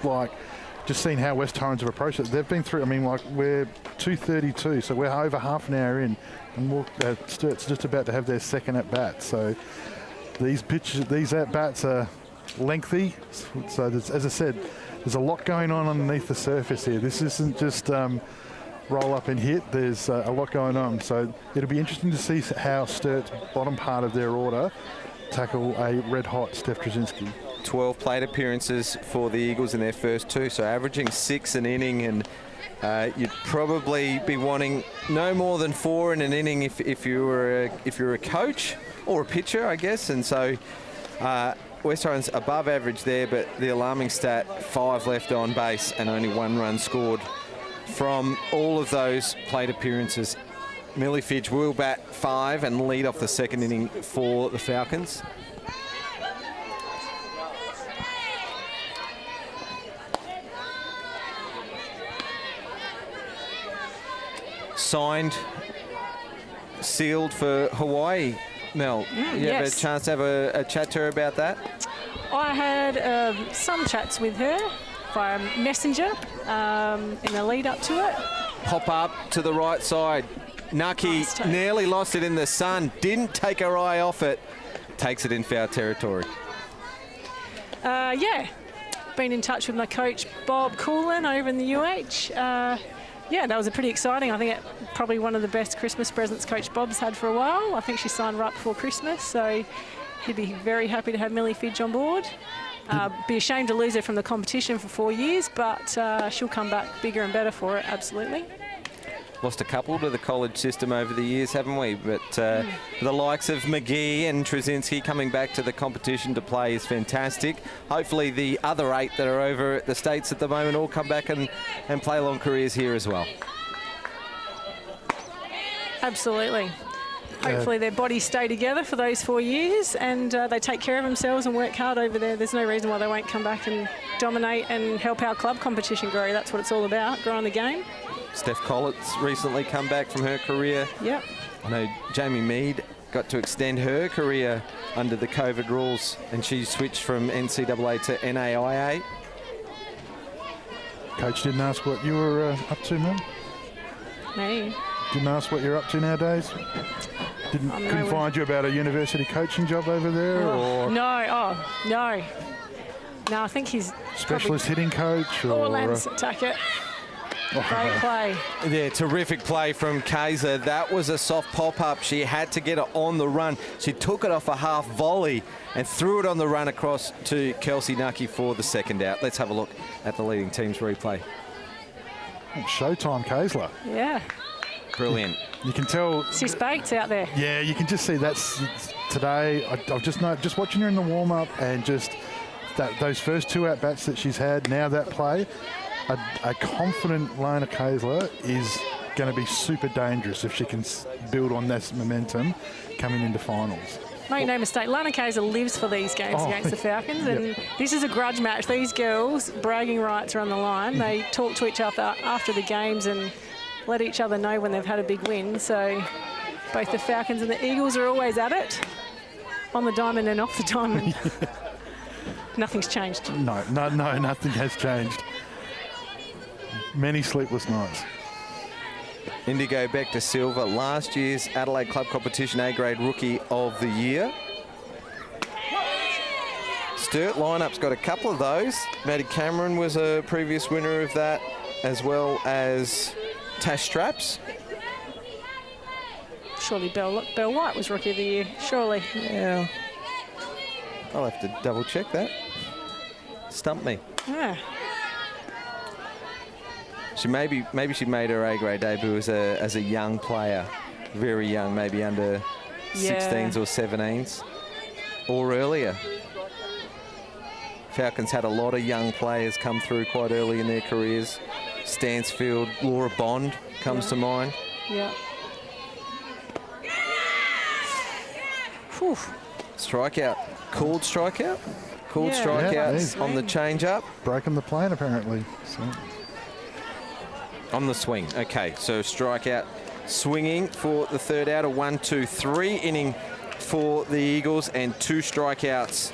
seeing how West Torrens have approached it. They've been through, I mean, like we're 2:32, so we're over half an hour in, and Sturt's just about to have their second at-bat. So these at-bats are lengthy. So as I said, there's a lot going on underneath the surface here. This isn't just roll up and hit. There's a lot going on. So it'll be interesting to see how Sturt's bottom part of their order tackle a red-hot Steph Trzynski. 12 plate appearances for the Eagles in their first 2, so averaging 6 an inning, and you'd probably be wanting no more than 4 in an inning if you're a coach or a pitcher, I guess. And so West Torrens above average there, but the alarming stat, 5 left on base and only 1 run scored from all of those plate appearances. Millie Fidge will bat 5 and lead off the second inning for the Falcons. Signed, sealed for Hawaii. Mel, you have a chance to have a chat to her about that? I had some chats with her via Messenger in the lead up to it. Pop up to the right side. Nucky nearly lost it in the sun, didn't take her eye off it, takes it in foul territory. Yeah, been in touch with my coach Bob Coolin over in the UH. Yeah, that was pretty exciting. I think it probably one of the best Christmas presents Coach Bob's had for a while. I think she signed right before Christmas, so he'd be very happy to have Millie Fidge on board. Be ashamed to lose her from the competition for 4 years, but she'll come back bigger and better for it, absolutely. Lost a couple to the college system over the years, haven't we? But the likes of McGee and Trzynski coming back to the competition to play is fantastic. Hopefully the other 8 that are over at the States at the moment all come back and play long careers here as well. Absolutely. Hopefully their bodies stay together for those 4 years and they take care of themselves and work hard over there. There's no reason why they won't come back and dominate and help our club competition grow. That's what it's all about, growing the game. Steph Collett's recently come back from her career. Yep. I know Jamie Mead got to extend her career under the COVID rules, and she switched from NCAA to NAIA. Coach didn't ask what you were up to, Mel? Me? Didn't ask what you're up to nowadays? Couldn't find you about a university coaching job over there? Or No, no. No, I think he's specialist hitting coach? Or Lance Tackett. Great play. Yeah, terrific play from Kaiser. That was a soft pop-up. She had to get it on the run. She took it off a half volley and threw it on the run across to Kelsey Nucky for the second out. Let's have a look at the leading team's replay. Showtime, Kaisler. Yeah. Brilliant. You can tell. Sis Bates out there. Yeah, you can just see that's today. I've just watching her in the warm-up and just those first 2 at-bats that she's had, now that play. A confident Lana Kaisler is going to be super dangerous if she can build on this momentum coming into finals. Make no mistake, Lana Kaiser lives for these games against the Falcons, and this is a grudge match. These girls, bragging rights are on the line. They talk to each other after the games and let each other know when they've had a big win. So both the Falcons and the Eagles are always at it, on the diamond and off the diamond. Nothing's changed. No, nothing has changed. Many sleepless nights. Indigo back to silver. Last year's Adelaide Club Competition A-grade Rookie of the Year. Sturt lineup's got a couple of those. Maddie Cameron was a previous winner of that, as well as Tash Straps. Surely Belle White was Rookie of the Year, surely. Yeah. I'll have to double check that. Stumped me. Yeah. She maybe she made her A-grade debut as a young player, very young, maybe under 16s or 17s, or earlier. Falcons had a lot of young players come through quite early in their careers. Stansfield, Laura Bond comes to mind. Yeah. Whew. Strikeout, called strikeout, strikeouts on the change-up. Broken the plane apparently. So. On the swing. Okay, so strikeout swinging for the third out, a 1-2-3 inning for the Eagles and 2 strikeouts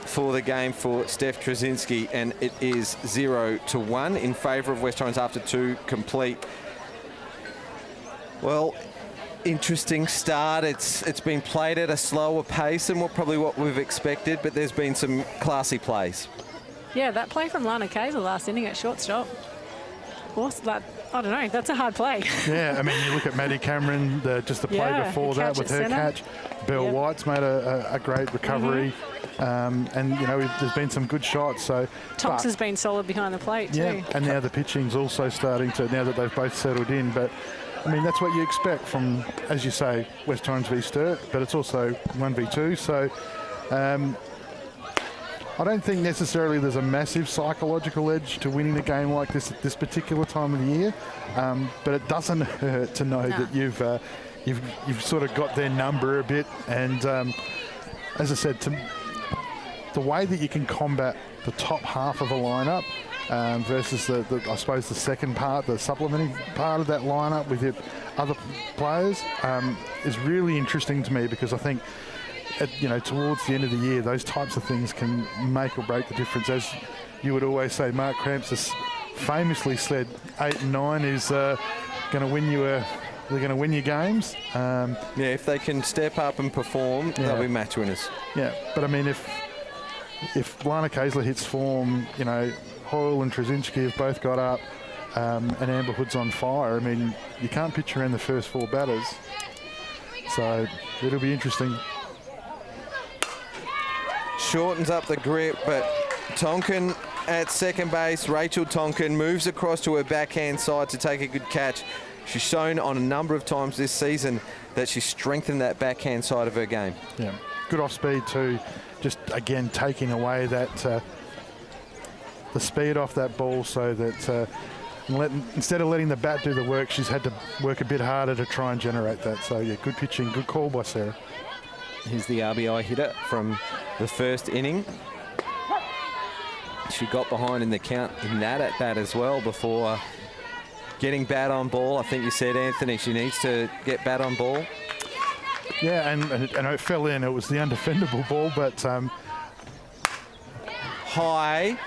for the game for Steph Trzynski, and it is 0-1 in favour of West Torrens after 2 complete. Well, interesting start. It's been played at a slower pace than probably what we've expected, but there's been some classy plays. Yeah, that play from Lana Kaiser last inning at shortstop. Awesome. I don't know. That's a hard play. Yeah, I mean, you look at Maddie Cameron, just the play before that with her catch. Belle White's made a great recovery. And, you know, there's been some good shots. So Tonks has been solid behind the plate too. And now the pitching's also starting to, now that they've both settled in. But, I mean, that's what you expect from, as you say, West Torrens v Sturt, but it's also 1v2. So I don't think necessarily there's a massive psychological edge to winning a game like this at this particular time of the year, but it doesn't hurt to know that you've sort of got their number a bit. And as I said, the way that you can combat the top half of a lineup versus I suppose the second part, the supplementing part of that lineup with your other players is really interesting to me, because I think, you know, towards the end of the year, those types of things can make or break the difference. As you would always say, Mark Cramps has famously said 8 and 9 is going to win you they're going to win you games. If they can step up and perform, they'll be match winners. Yeah, but I mean, if Lana Kaysler hits form, you know, Hoyle and Trzynski have both got up, and Amber Hood's on fire. I mean, you can't pitch around the first 4 batters. So it'll be interesting. Shortens up the grip, but Tonkin at second base. Rachel Tonkin moves across to her backhand side to take a good catch. She's shown on a number of times this season that she's strengthened that backhand side of her game. Yeah, good off speed too. Just again taking away that the speed off that ball, so that instead of letting the bat do the work, she's had to work a bit harder to try and generate that. So yeah, good pitching, good call by Sarah. Here's the RBI hitter from the first inning. She got behind in the count in that at bat as well before getting bat on ball. I think you said, Anthony, she needs to get bat on ball. Yeah, and it fell in. It was the undefendable ball, but high,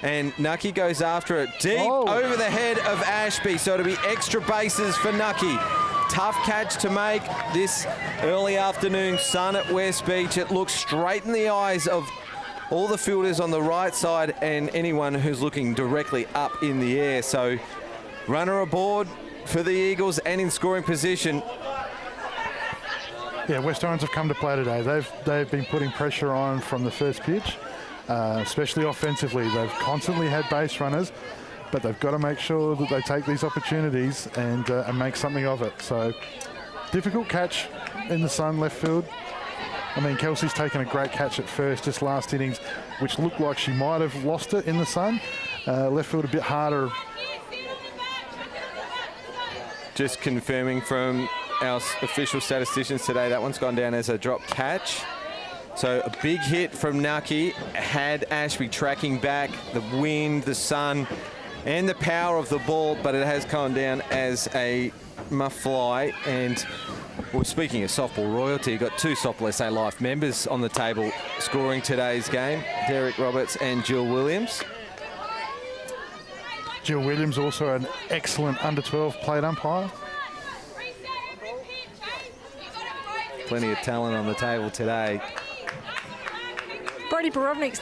and Nucky goes after it deep over the head of Ashby. So it'll be extra bases for Nucky. Tough catch to make this early afternoon sun at West Beach. It looks straight in the eyes of all the fielders on the right side and anyone who's looking directly up in the air. So runner aboard for the Eagles and in scoring position. Yeah, West Torrens have come to play today. They've been putting pressure on from the first pitch, especially offensively. They've constantly had base runners, but they've got to make sure that they take these opportunities and make something of it. So, difficult catch in the sun, left field. I mean, Kelsey's taken a great catch at first, just last innings, which looked like she might have lost it in the sun. Left field a bit harder. Just confirming from our official statisticians today, that one's gone down as a drop catch. So a big hit from Nucky had Ashby tracking back, the wind, the sun, and the power of the ball, but it has gone down as a muff fly. And well, speaking of softball royalty, you've got 2 Softball SA Life members on the table scoring today's game, Derek Roberts and Jill Williams. Jill Williams, also an excellent under-12 plate umpire. Plenty of talent on the table today. Brodie Borovnik's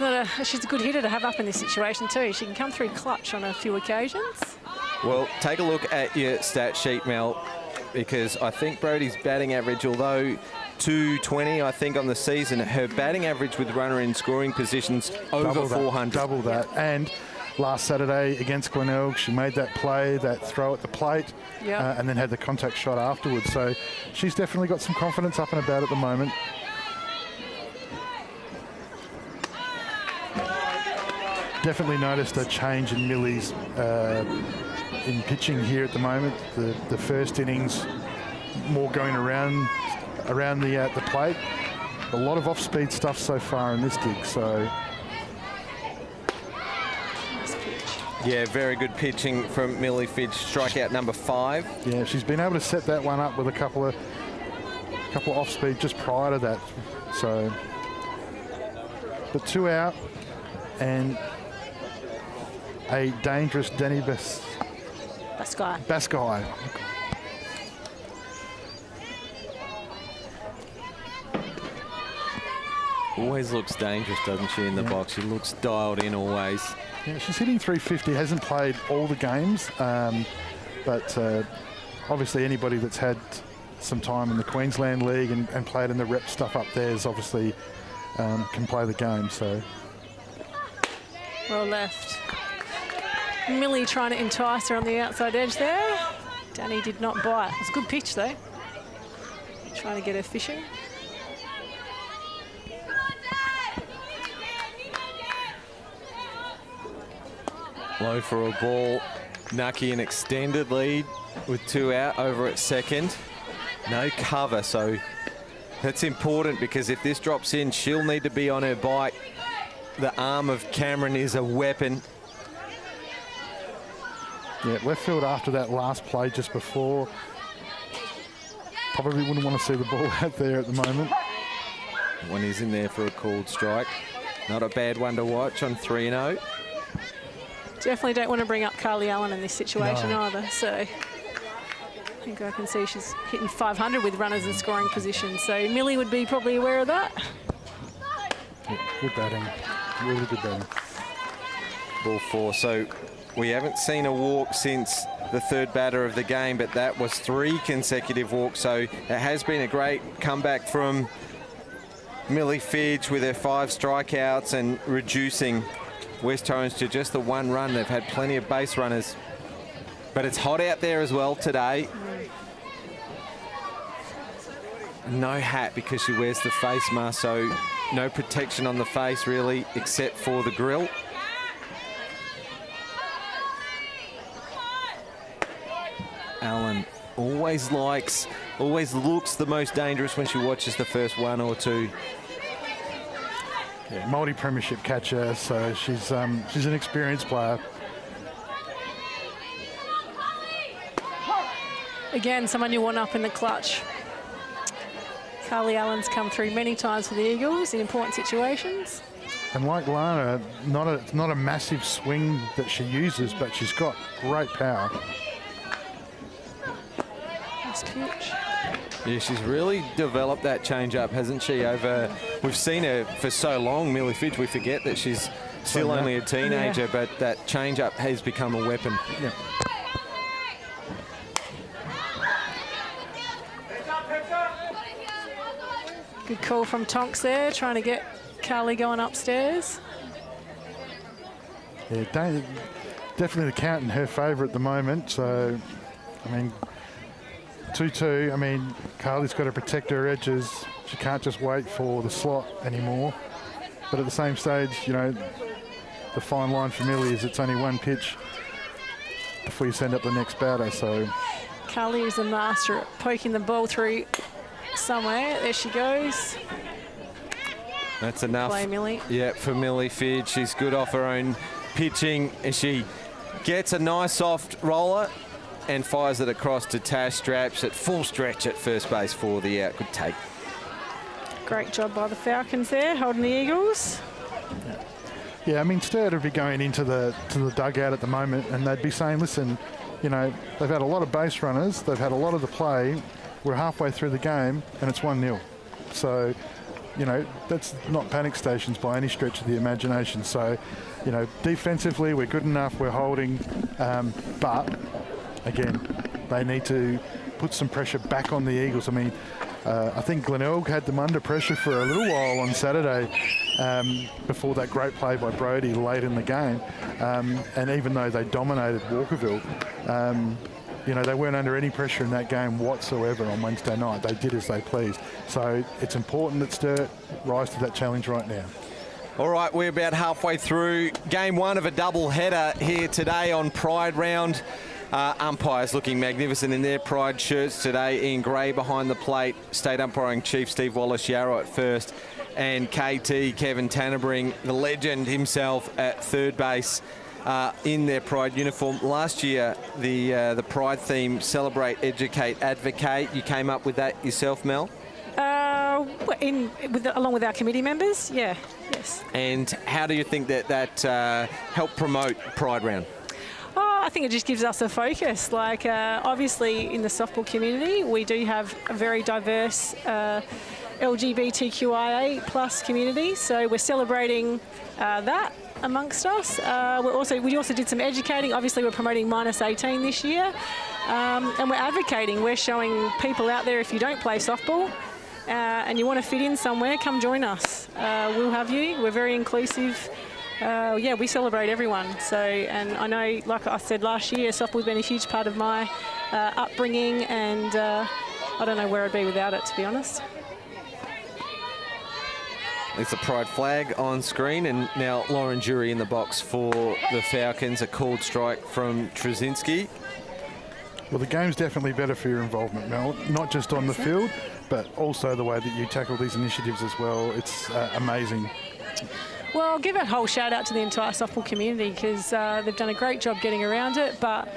she's a good hitter to have up in this situation too. She can come through clutch on a few occasions. Well, take a look at your stat sheet, Mel, because I think Brodie's batting average, although 220, I think, on the season, her batting average with runner in scoring positions over 400. Double that. And last Saturday against Glenelg, she made that play, that throw at the plate, and then had the contact shot afterwards. So she's definitely got some confidence up and about at the moment. Definitely noticed a change in Millie's in pitching here at the moment. The first innings, more going around the plate. A lot of off-speed stuff so far in this dig. So. Yeah, very good pitching from Millie Fidge, strikeout number 5. Yeah, she's been able to set that one up with a couple of off-speed just prior to that. So, but 2 out and a dangerous Danny Baskai. Always looks dangerous, doesn't she, in the box? She looks dialed in always. Yeah, she's hitting 350, hasn't played all the games, but obviously anybody that's had some time in the Queensland League and played in the rep stuff up there is obviously can play the game. So Well left. Millie trying to entice her on the outside edge there. Danny did not bite. It was a good pitch though. Trying to get her fishing. Low for a ball. Nucky an extended lead with 2 out over at second. No cover, so that's important because if this drops in, she'll need to be on her bike. The arm of Cameron is a weapon. yeah, left field after that last play just before. Probably wouldn't want to see the ball out there at the moment. When he's in there for a called strike. Not a bad one to watch on 3-0. Definitely don't want to bring up Carly Allen in this situation either. So I think I can see she's hitting 500 with runners in scoring position. So Millie would be probably aware of that. Yeah, good batting, really good batting. Ball 4. So we haven't seen a walk since the third batter of the game, but that was 3 consecutive walks. So it has been a great comeback from Millie Fidge with her 5 strikeouts and reducing West Torrens to just the 1 run. They've had plenty of base runners. But it's hot out there as well today. No hat because she wears the face mask, so no protection on the face really, except for the grill. Allen always looks the most dangerous when she watches the first 1 or 2. Yeah, multi-premiership catcher, so she's an experienced player. Again, someone you want up in the clutch. Carly Allen's come through many times for the Eagles in important situations. And like Lana, not a massive swing that she uses, but she's got great power. Nice pitch. Yeah, she's really developed that change-up, hasn't she? We've seen her for so long, Millie Fidge. We forget that she's still only a teenager, but that change-up has become a weapon. Yeah. Good call from Tonks there, trying to get Carly going upstairs. Yeah, definitely the count in her favour at the moment. So, I mean, 2-2. I mean, Carly's got to protect her edges. She can't just wait for the slot anymore. But at the same stage, you know, the fine line for Millie is it's only 1 pitch before you send up the next batter. So Carly is a master at poking the ball through somewhere. There she goes. That's enough. Play Millie. Yeah, for Millie Fidge. She's good off her own pitching. And she gets a nice soft roller and fires it across to Tash Straps at full stretch at first base for the out. Good take. Great job by the Falcons there, holding the Eagles. yeah, I mean, Sturt would be going into the dugout at the moment, and they'd be saying, listen, you know, they've had a lot of base runners, they've had a lot of the play. We're halfway through the game, and it's 1-0. So, you know, that's not panic stations by any stretch of the imagination. So, you know, defensively, we're good enough, we're holding, but again, they need to put some pressure back on the Eagles. I mean, I think Glenelg had them under pressure for a little while on Saturday before that great play by Brodie late in the game. And even though they dominated Walkerville, you know, they weren't under any pressure in that game whatsoever on Wednesday night. They did as they pleased. So it's important that Sturt rise to that challenge right now. All right, we're about halfway through game 1 of a double header here today on Pride Round. Umpires looking magnificent in their Pride shirts today. Ian Gray behind the plate, State Umpiring Chief Steve Wallace-Yarrow at first, and KT Kevin Tannebring, the legend himself, at third base in their Pride uniform. Last year, the Pride theme, Celebrate, Educate, Advocate. You came up with that yourself, Mel? Along with our committee members, yeah, yes. And how do you think that helped promote Pride Round? I think it just gives us a focus. Like, obviously, in the softball community, we do have a very diverse LGBTQIA plus community. So we're celebrating that amongst us. We also did some educating. Obviously, we're promoting -18 this year, and we're advocating. We're showing people out there, if you don't play softball and you want to fit in somewhere, come join us. We'll have you. We're very inclusive. We celebrate everyone. So, and I know, like I said last year, softball's been a huge part of my upbringing, and I don't know where I'd be without it, to be honest. It's a pride flag on screen, and now Lauren Jury in the box for the Falcons. A called strike from Trzynski. Well, the game's definitely better for your involvement, Mel. Not just on the field, but also the way that you tackle these initiatives as well. It's amazing. Well, I'll give a whole shout out to the entire softball community, because they've done a great job getting around it, but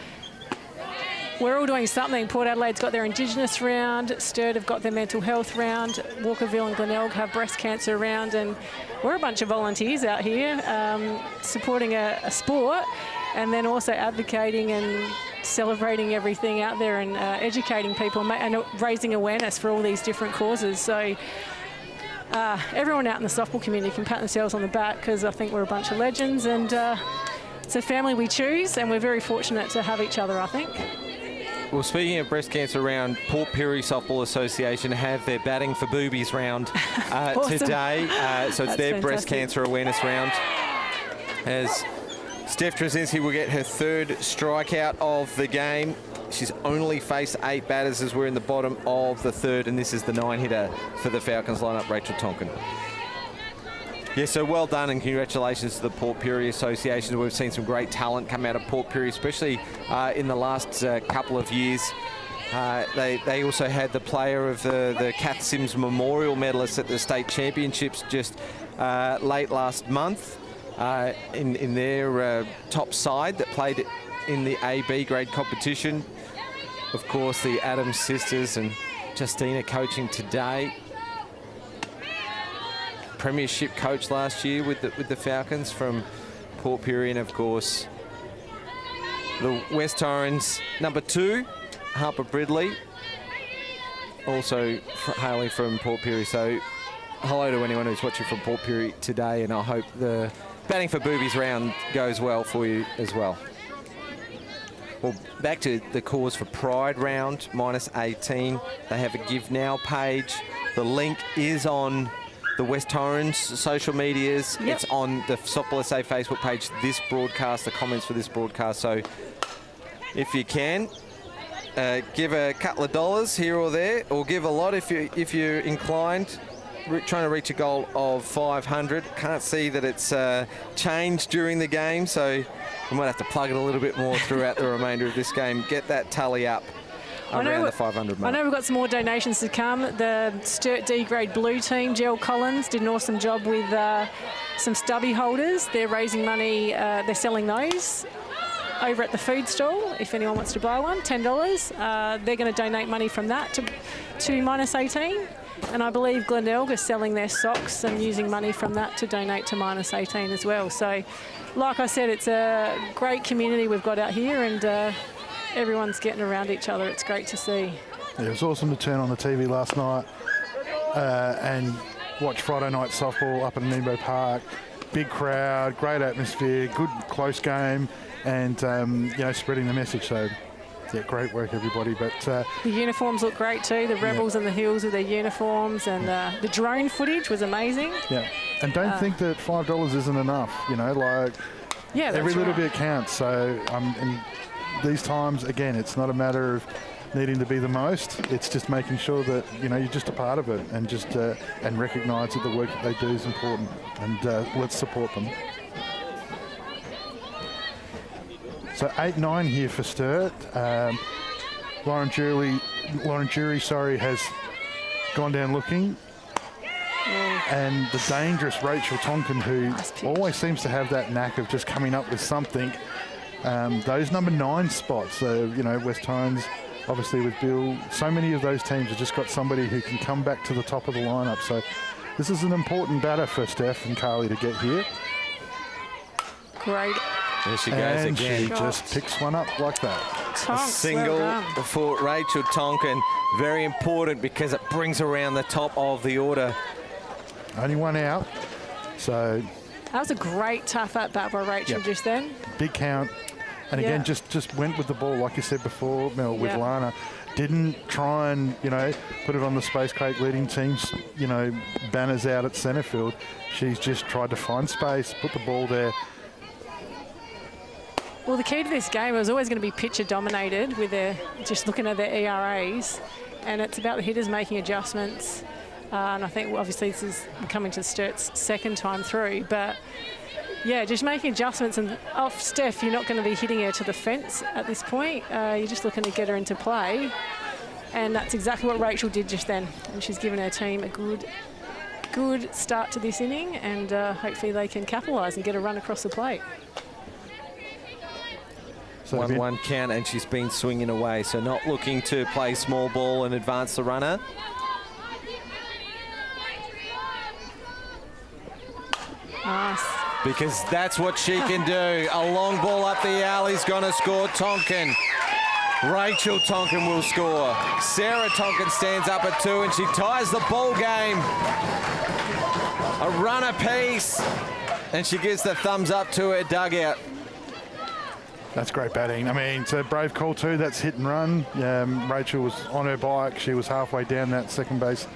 we're all doing something. Port Adelaide's got their Indigenous round, Sturt have got their mental health round, Walkerville and Glenelg have breast cancer round, and we're a bunch of volunteers out here supporting a sport, and then also advocating and celebrating everything out there, and educating people and raising awareness for all these different causes. So everyone out in the softball community can pat themselves on the back, because I think we're a bunch of legends, and it's a family we choose, and we're very fortunate to have each other, I think. Well, speaking of breast cancer round, Port Pirie Softball Association have their batting for boobies round Awesome. today. So it's their fantastic. breast cancer awareness round, as Steph Trzynski will get her 3rd strikeout of the game. She's only faced 8 batters as we're in the bottom of the 3rd, and this is the 9-hitter for the Falcons lineup, Rachel Tonkin. Yeah, so well done, and congratulations to the Port Pirie Association. We've seen some great talent come out of Port Pirie, especially in the last couple of years. They also had the player of the Kath Sims Memorial medalist at the state championships just late last month in their top side that played in the AB grade competition. Of course, the Adams sisters and Justina coaching today. Premiership coach last year with the Falcons from Port Pirie, and of course the West Torrens number 2, Harper Bridley, also hailing from Port Pirie. So hello to anyone who's watching from Port Pirie today, and I hope the batting for boobies round goes well for you as well. Well, back to the cause for Pride round, -18. They have a Give Now page. The link is on the West Torrens social medias. Yep. It's on the Softball SA Facebook page, this broadcast, the comments for this broadcast. So if you can, give a couple of dollars here or there, or give a lot if you're inclined. Trying to reach a goal of 500. Can't see that it's changed during the game, so we might have to plug it a little bit more throughout the remainder of this game. Get that tally up around the 500 mark. I know we've got some more donations to come. The Sturt D grade blue team, Jill Collins, did an awesome job with some stubby holders. They're raising money. They're selling those over at the food stall. If anyone wants to buy one, $10. They're going to donate money from that to -18. And I believe Glenelg are selling their socks and using money from that to donate to -18 as well. So, like I said, it's a great community we've got out here, and everyone's getting around each other. It's great to see. Yeah, it was awesome to turn on the TV last night and watch Friday night softball up at Nimbo Park. Big crowd, great atmosphere, good close game, and spreading the message. So yeah, great work everybody. But the uniforms look great too. The Rebels and the Hills with their uniforms, and the drone footage was amazing. Yeah, and don't think that $5 isn't enough. Yeah, every little right. bit counts. So in these times, again, it's not a matter of needing to be the most. It's just making sure that you're just a part of it, and just and recognise that the work that they do is important, and let's support them. So 8-9 here for Sturt. Lauren Jury, has gone down looking. And the dangerous Rachel Tonkin, who always seems to have that knack of just coming up with something. Those number 9 spots, West Torrens, obviously with Bill, so many of those teams have just got somebody who can come back to the top of the lineup. So this is an important batter for Steph and Carly to get here. Great. There she goes and again. she just picks one up like that. Tonks, single well done. for Rachel Tonkin. Very important because it brings her around the top of the order. Only one out. So That was a great tough at bat by Rachel just then. big count. And again, just went with the ball, like you said before, Mel, with Lana. Didn't try and, put it on the Space Cake leading team's, banners out at centre field. She's just tried to find space, put the ball there. Well, the key to this game was always going to be pitcher dominated with just looking at their ERAs. And it's about the hitters making adjustments. And I think, obviously, this is coming to Sturt's second time through. But, yeah, just making adjustments. And off Steph, you're not going to be hitting her to the fence at this point. You're just looking to get her into play. And that's exactly what Rachel did just then. And she's given her team a good start to this inning. And hopefully they can capitalise and get a run across the plate. So 1-1 count, and she's been swinging away. So not looking to play small ball and advance the runner. Nice. Because that's what she can do. A long ball up the alley's going to score. Tonkin. Rachel Tonkin will score. Sarah Tonkin stands up at 2 and she ties the ball game. A run apiece. And she gives the thumbs up to her dugout. That's great batting. I mean, it's a brave call too. That's hit and run. Rachel was on her bike. She was halfway down that second base.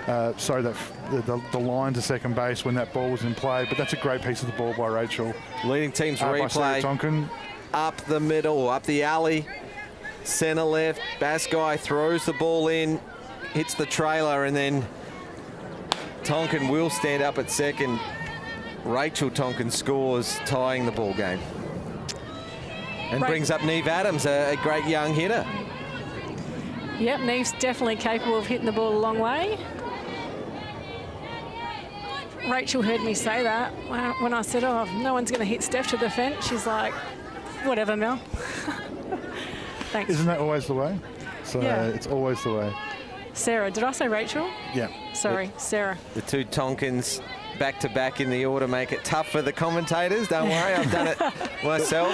The line to second base when that ball was in play. But that's a great piece of the ball by Rachel. Leading team's By Sarah replay. Tonkin. Up the middle, up the alley. Centre left. Baskai throws the ball in. Hits the trailer, and then Tonkin will stand up at second. Rachel Tonkin scores, tying the ball game. And brings up Neve Adams, a great young hitter. Yep, Neve's definitely capable of hitting the ball a long way. Rachel heard me say that when I said, oh, no one's going to hit Steph to the fence. She's like, whatever, Mel. Thanks. Isn't that always the way? So it's always the way. Sarah, did I say Rachel? Yeah. Sorry, Sarah. The two Tonkins back-to-back in the order make it tough for the commentators. Don't worry, I've done it myself.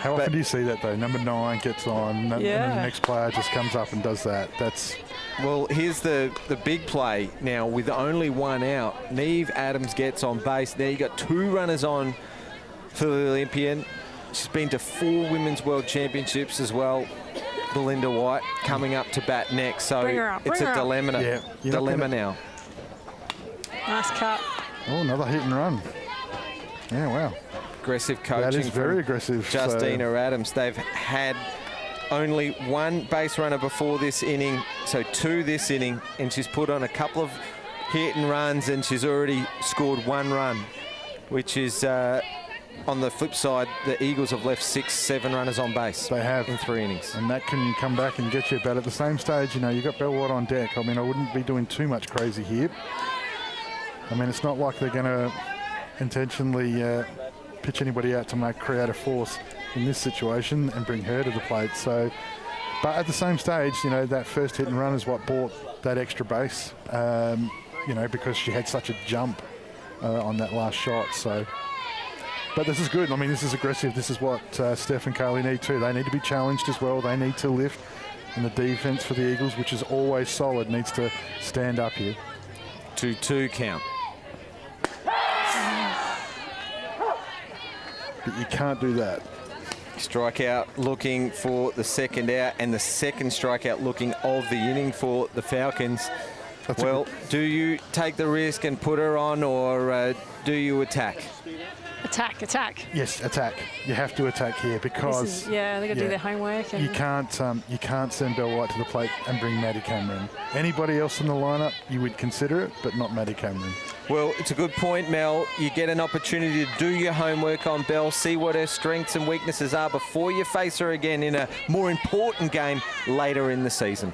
How often do you see that, though? Number 9 gets on, and then the next player just comes up and does that. That's... Well, here's the big play now. With only one out, Neve Adams gets on base. Now you got 2 runners on for the Olympian. She's been to 4 Women's World Championships as well. Belinda White coming up to bat next. So it's a dilemma. Yeah, dilemma now. Nice cut. Oh, another hit and run. Yeah, wow. Aggressive coaching. That is very aggressive. Justina Adams. They've had only 1 base runner before this inning, so 2 this inning, and she's put on a couple of hit and runs, and she's already scored 1 run, which is on the flip side, the Eagles have left 6-7 runners on base. They have. In 3 innings. And that can come back and get you. But at the same stage, you've got Bell White on deck. I mean, I wouldn't be doing too much crazy here. I mean, it's not like they're going to intentionally pitch anybody out to create a force in this situation and bring her to the plate. So, but at the same stage, that first hit and run is what bought that extra base, because she had such a jump on that last shot. So, but this is good. I mean, this is aggressive. This is what Steph and Carly need too. They need to be challenged as well. They need to lift. And the defense for the Eagles, which is always solid, needs to stand up here. 2-2 count. But you can't do that. Strikeout looking for the second out, and the second strikeout looking of the inning for the Falcons. Well, do you take the risk and put her on, or do you attack? Attack. Yes, attack. You have to attack here because they got to do their homework. And you can't send Bell White to the plate and bring Maddie Cameron. Anybody else in the lineup, you would consider it, but not Maddie Cameron. Well, it's a good point, Mel. You get an opportunity to do your homework on Bell, see what her strengths and weaknesses are before you face her again in a more important game later in the season.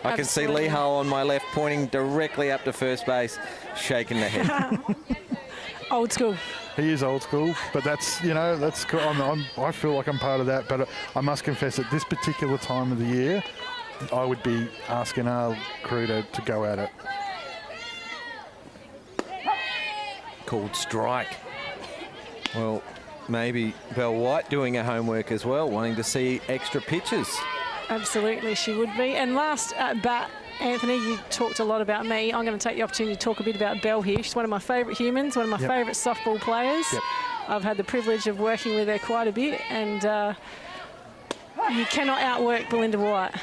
I can see Lee Hull on my left pointing directly up to first base, shaking the head. Old school. He is old school, but that's cool. I feel like I'm part of that, but I must confess at this particular time of the year, I would be asking our crew to go at it. Called strike. Well, maybe Belle White doing her homework as well, wanting to see extra pitches. Absolutely, she would be. And last at bat, Anthony, you talked a lot about me. I'm going to take the opportunity to talk a bit about Belle here. She's one of my favourite humans, one of my favourite softball players. I've had the privilege of working with her quite a bit, and you cannot outwork Belinda White.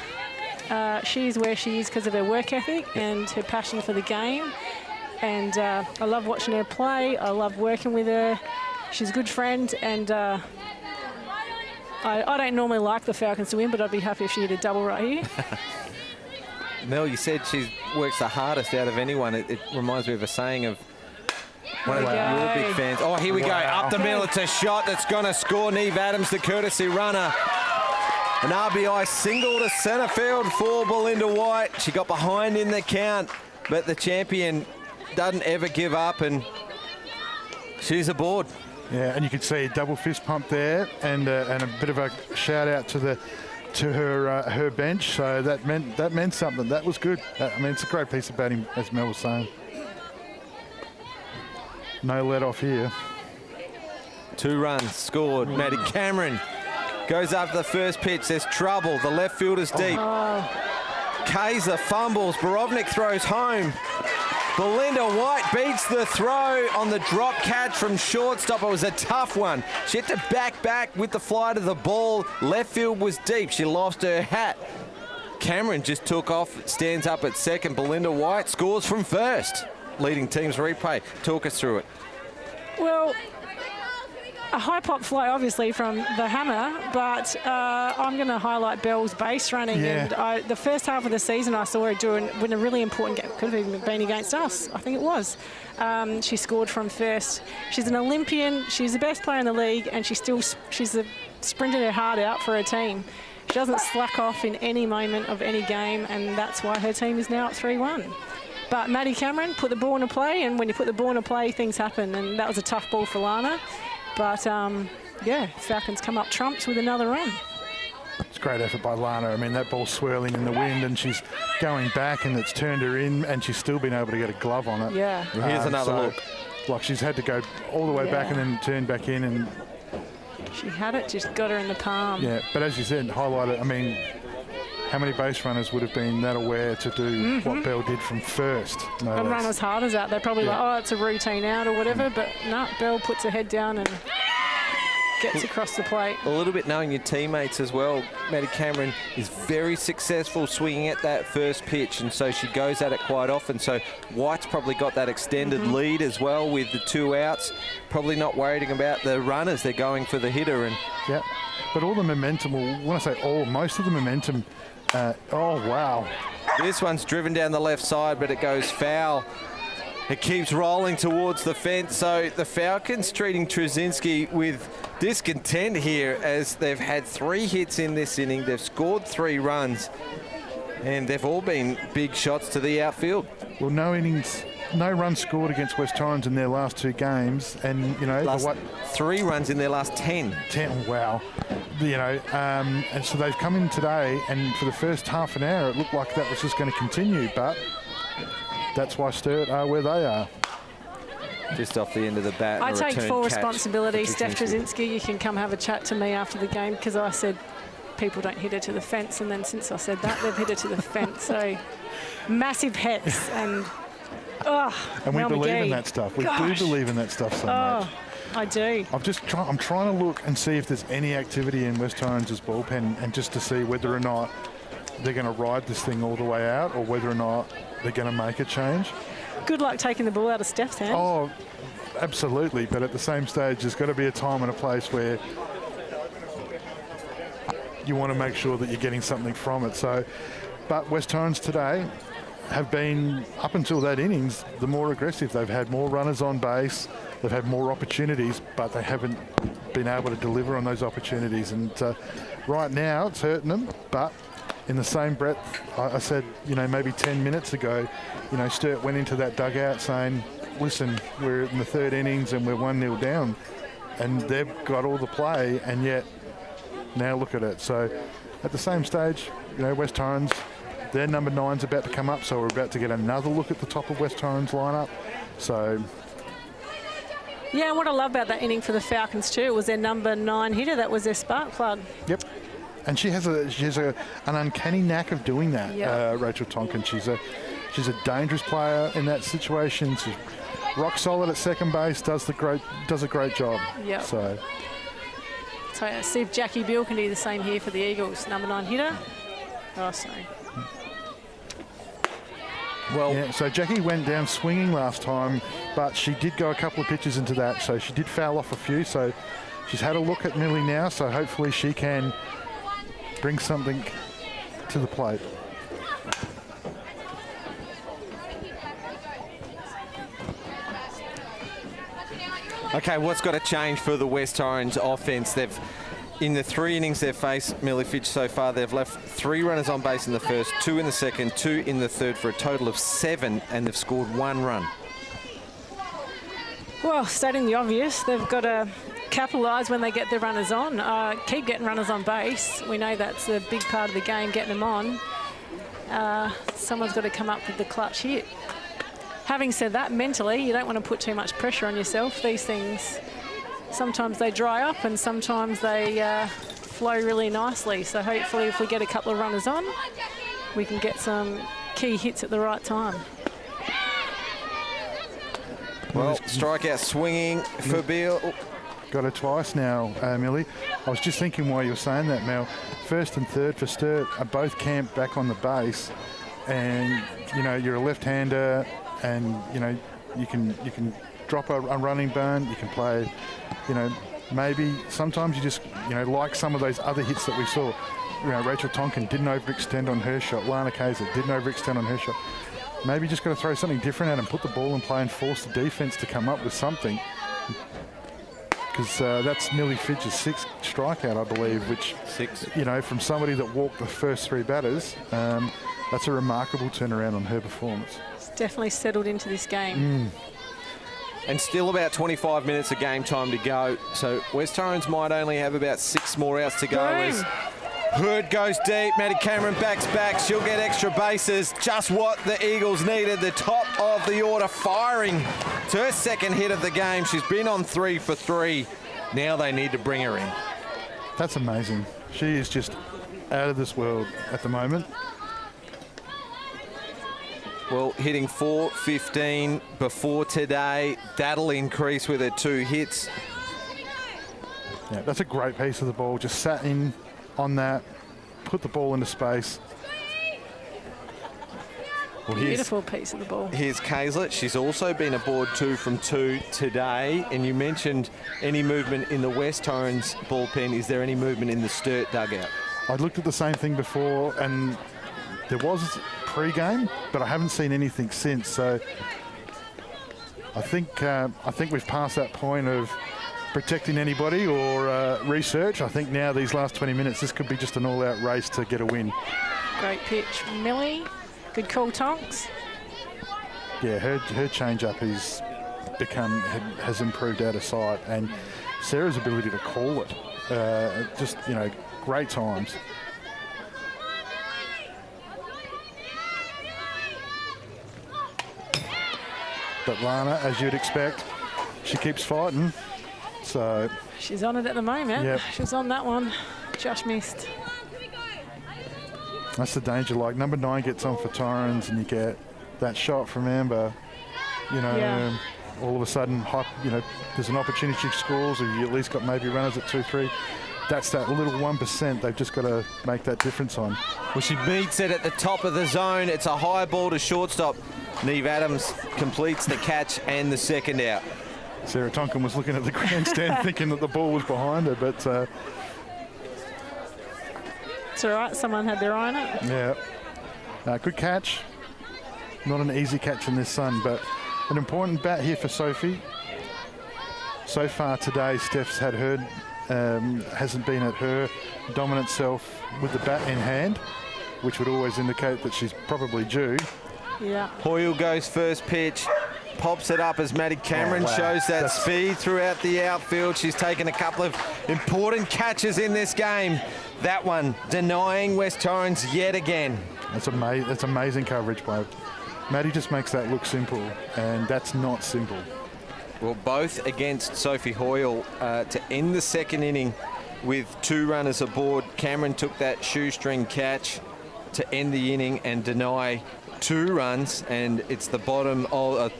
She is where she is because of her work ethic and her passion for the game. And I love watching her play. I love working with her. She's a good friend, and I don't normally like the Falcons to win, but I'd be happy if she hit a double right here. Mel, you said she works the hardest out of anyone. It reminds me of a saying of one of your big fans. Oh, here we go. Up the middle. It's a shot that's going to score. Neve Adams, the courtesy runner. An RBI single to centre field for Belinda White. She got behind in the count, but the champion doesn't ever give up, and she's aboard. Yeah, and you could see a double fist pump there, and a bit of a shout out to her bench. So that meant something. That was good. I mean, it's a great piece of batting, as Mel was saying. No let off here. 2 runs scored. Maddie Cameron goes after the first pitch. There's trouble. The left fielder's deep. Kaiser fumbles. Borovnik throws home. Belinda White beats the throw on the drop catch from shortstop. It was a tough one. She had to back with the fly to the ball. Left field was deep. She lost her hat. Cameron just took off, stands up at second. Belinda White scores from first. Leading teams replay. Talk us through it. Well, a high pop fly, obviously, from the hammer, but I'm going to highlight Belle's base running. Yeah. And the first half of the season, I saw her win a really important game. Could have even been against us. I think it was. She scored from first. She's an Olympian. She's the best player in the league, and she's sprinted her heart out for her team. She doesn't slack off in any moment of any game, and that's why her team is now at 3-1. But Maddie Cameron put the ball into play, and when you put the ball into play, things happen, and that was a tough ball for Lana. But, Falcons come up trumps with another run. It's a great effort by Lana. I mean, that ball's swirling in the wind, and she's going back, and it's turned her in, and she's still been able to get a glove on it. Yeah. Here's another look. Like, she's had to go all the way back and then turn back in. And she had it, just got her in the palm. Yeah, but as you said, highlighted, I mean, how many base runners would have been that aware to do what Belle did from first? No and run as hard as that. They're probably like, oh, it's a routine out or whatever, but no, Belle puts her head down and gets across the plate. A little bit knowing your teammates as well. Maddie Cameron is very successful swinging at that first pitch, and so she goes at it quite often. So White's probably got that extended lead as well with the 2 outs. Probably not worrying about the runners. They're going for the hitter. And yeah, but all the momentum, when I say all, most of the momentum. Oh, wow. This one's driven down the left side, but it goes foul. It keeps rolling towards the fence. So the Falcons treating Trzynski with discontent here, as they've had 3 hits in this inning. They've scored 3 runs, and they've all been big shots to the outfield. Well, no runs scored against West Torrens in their last 2 games, and you know, 3 runs in their last 10. 10, wow. You know, and so they've come in today, and for the first half an hour, it looked like that was just going to continue, but that's why Sturt are where they are. Just off the end of the bat. I take full responsibility. Steph Trzynski, you can come have a chat to me after the game, because I said people don't hit her to the fence, and then since I said that, they've hit her to the fence. So massive hits, and and we believe in that stuff. We do believe in that stuff so much. I do. I'm trying to look and see if there's any activity in West Torrens' bullpen, and just to see whether or not they're going to ride this thing all the way out, or whether or not they're going to make a change. Good luck taking the ball out of Steph's hands. Oh, absolutely. But at the same stage, there's got to be a time and a place where you want to make sure that you're getting something from it. So, but West Torrens today have been, up until that innings, the more aggressive. They've had more runners on base. They've had more opportunities, but they haven't been able to deliver on those opportunities. And right now, it's hurting them. But in the same breath, I said, you know, maybe 10 minutes ago, you know, Sturt went into that dugout saying, listen, we're in the 3rd innings and we're 1-0 down. And they've got all the play, and yet now look at it. So at the same stage, you know, West Torrens, their number 9's about to come up, so we're about to get another look at the top of West Torrens' lineup. So Yeah, and what I love about that inning for the Falcons too was their number 9 hitter. That was their spark plug. Yep. And she has an uncanny knack of doing that, Yep. Rachel Tonkin. She's a dangerous player in that situation. She's rock solid at second base, does a great job. Yep. So See if Jackie Bill can do the same here for the Eagles. Number 9 hitter. Oh, sorry. Well, yeah, so Jackie went down swinging last time, but she did go a couple of pitches into that, so she did foul off a few. So she's had a look at Millie now, so hopefully she can bring something to the plate. okay, what's got to change for the West Torrens offence? In the 3 innings they've faced Millie Fitch so far, they've left 3 runners on base in the first, 2 in the second, 2 in the third for a total of 7, and they've scored 1 run. Well, stating the obvious, they've got to capitalise when they get their runners on. Keep getting runners on base. We know that's a big part of the game, getting them on. Someone's got to come up with the clutch hit. Having said that, mentally, you don't want to put too much pressure on yourself. These things, sometimes they dry up and sometimes they flow really nicely. So hopefully if we get a couple of runners on, we can get some key hits at the right time. Well, strikeout swinging for Beale. Got it twice now, Millie. I was just thinking while you were saying that, Mel. First and third for Sturt are both camped back on the base, and you're a left-hander, and you can drop a running burn. You can play, maybe sometimes you just like some of those other hits that we saw. Rachel Tonkin didn't overextend on her shot. Lana Kaiser didn't overextend on her shot. Maybe just got to throw something different at and put the ball in play and force the defense to come up with something. Because that's Millie Fitch's 6th strikeout, I believe, which, 6. From somebody that walked the first 3 batters, that's a remarkable turnaround on her performance. It's definitely settled into this game. And still about 25 minutes of game time to go. So West Torrens might only have about 6 more outs to go. As Hood goes deep, Maddie Cameron backs back. She'll get extra bases. Just what the Eagles needed. The top of the order firing to her 2nd hit of the game. She's been on 3 for 3. Now they need to bring her in. That's amazing. She is just out of this world at the moment. Well, hitting .415 before today. That'll increase with her 2 hits. Yeah, that's a great piece of the ball. Just sat in on that, put the ball into space. Well, Beautiful piece of the ball. Here's Kaislett. She's also been aboard 2 from 2 today. And you mentioned any movement in the West Torrens bullpen. Is there any movement in the Sturt dugout? I looked at the same thing before, and there was pre-game, but I haven't seen anything since. So I think we've passed that point of protecting anybody or research. I think now these last 20 minutes, this could be just an all-out race to get a win. Great pitch, Millie. Good call, Tonks. Yeah, her change-up has improved out of sight, and Sarah's ability to call it, just great times. But Lana, as you'd expect, she keeps fighting. So she's on it at the moment. Yep. She's on that one. Just missed. That's the danger. Like number 9 gets on for Torrens, and you get that shot from Amber. All of a sudden, there's an opportunity she scores, or you at least got maybe runners at 2-3. That's that little 1% they've just got to make that difference on. Well, she meets it at the top of the zone. It's a high ball to shortstop. Neve Adams completes the catch and the 2nd out. Sarah Tonkin was looking at the grandstand thinking that the ball was behind her, but it's all right. Someone had their eye on it. Yeah. Good catch. Not an easy catch in this sun, but an important bat here for Sophie. So far today, Steph's had her, hasn't been at her dominant self with the bat in hand, which would always indicate that she's probably due. Yeah. Hoyle goes first pitch, pops it up as Maddie Cameron shows that speed throughout the outfield. She's taken a couple of important catches in this game. That one denying West Torrens yet again. That's amazing coverage by Maddie. Just makes that look simple, and that's not simple. Well, both against Sophie Hoyle to end the second inning with 2 runners aboard. Cameron took that shoestring catch to end the inning and deny 2 runs, and it's the bottom of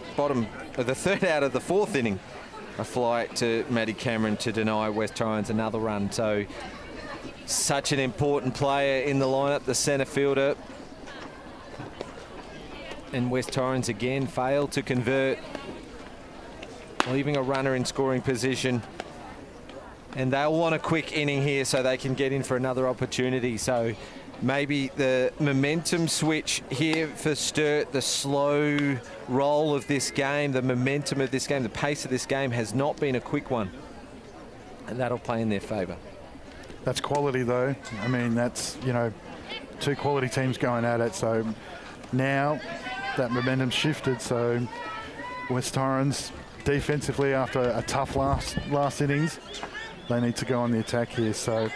the third out of the 4th inning. A fly to Maddie Cameron to deny West Torrens another run. So such an important player in the lineup, the centre fielder. And West Torrens again failed to convert, leaving a runner in scoring position. And they'll want a quick inning here so they can get in for another opportunity. So maybe the momentum switch here for Sturt, the slow roll of this game, the momentum of this game, the pace of this game has not been a quick one. And that'll play in their favour. That's quality, though. I mean, that's, 2 quality teams going at it. So now that momentum's shifted. So West Torrens defensively, after a tough last innings, they need to go on the attack here. So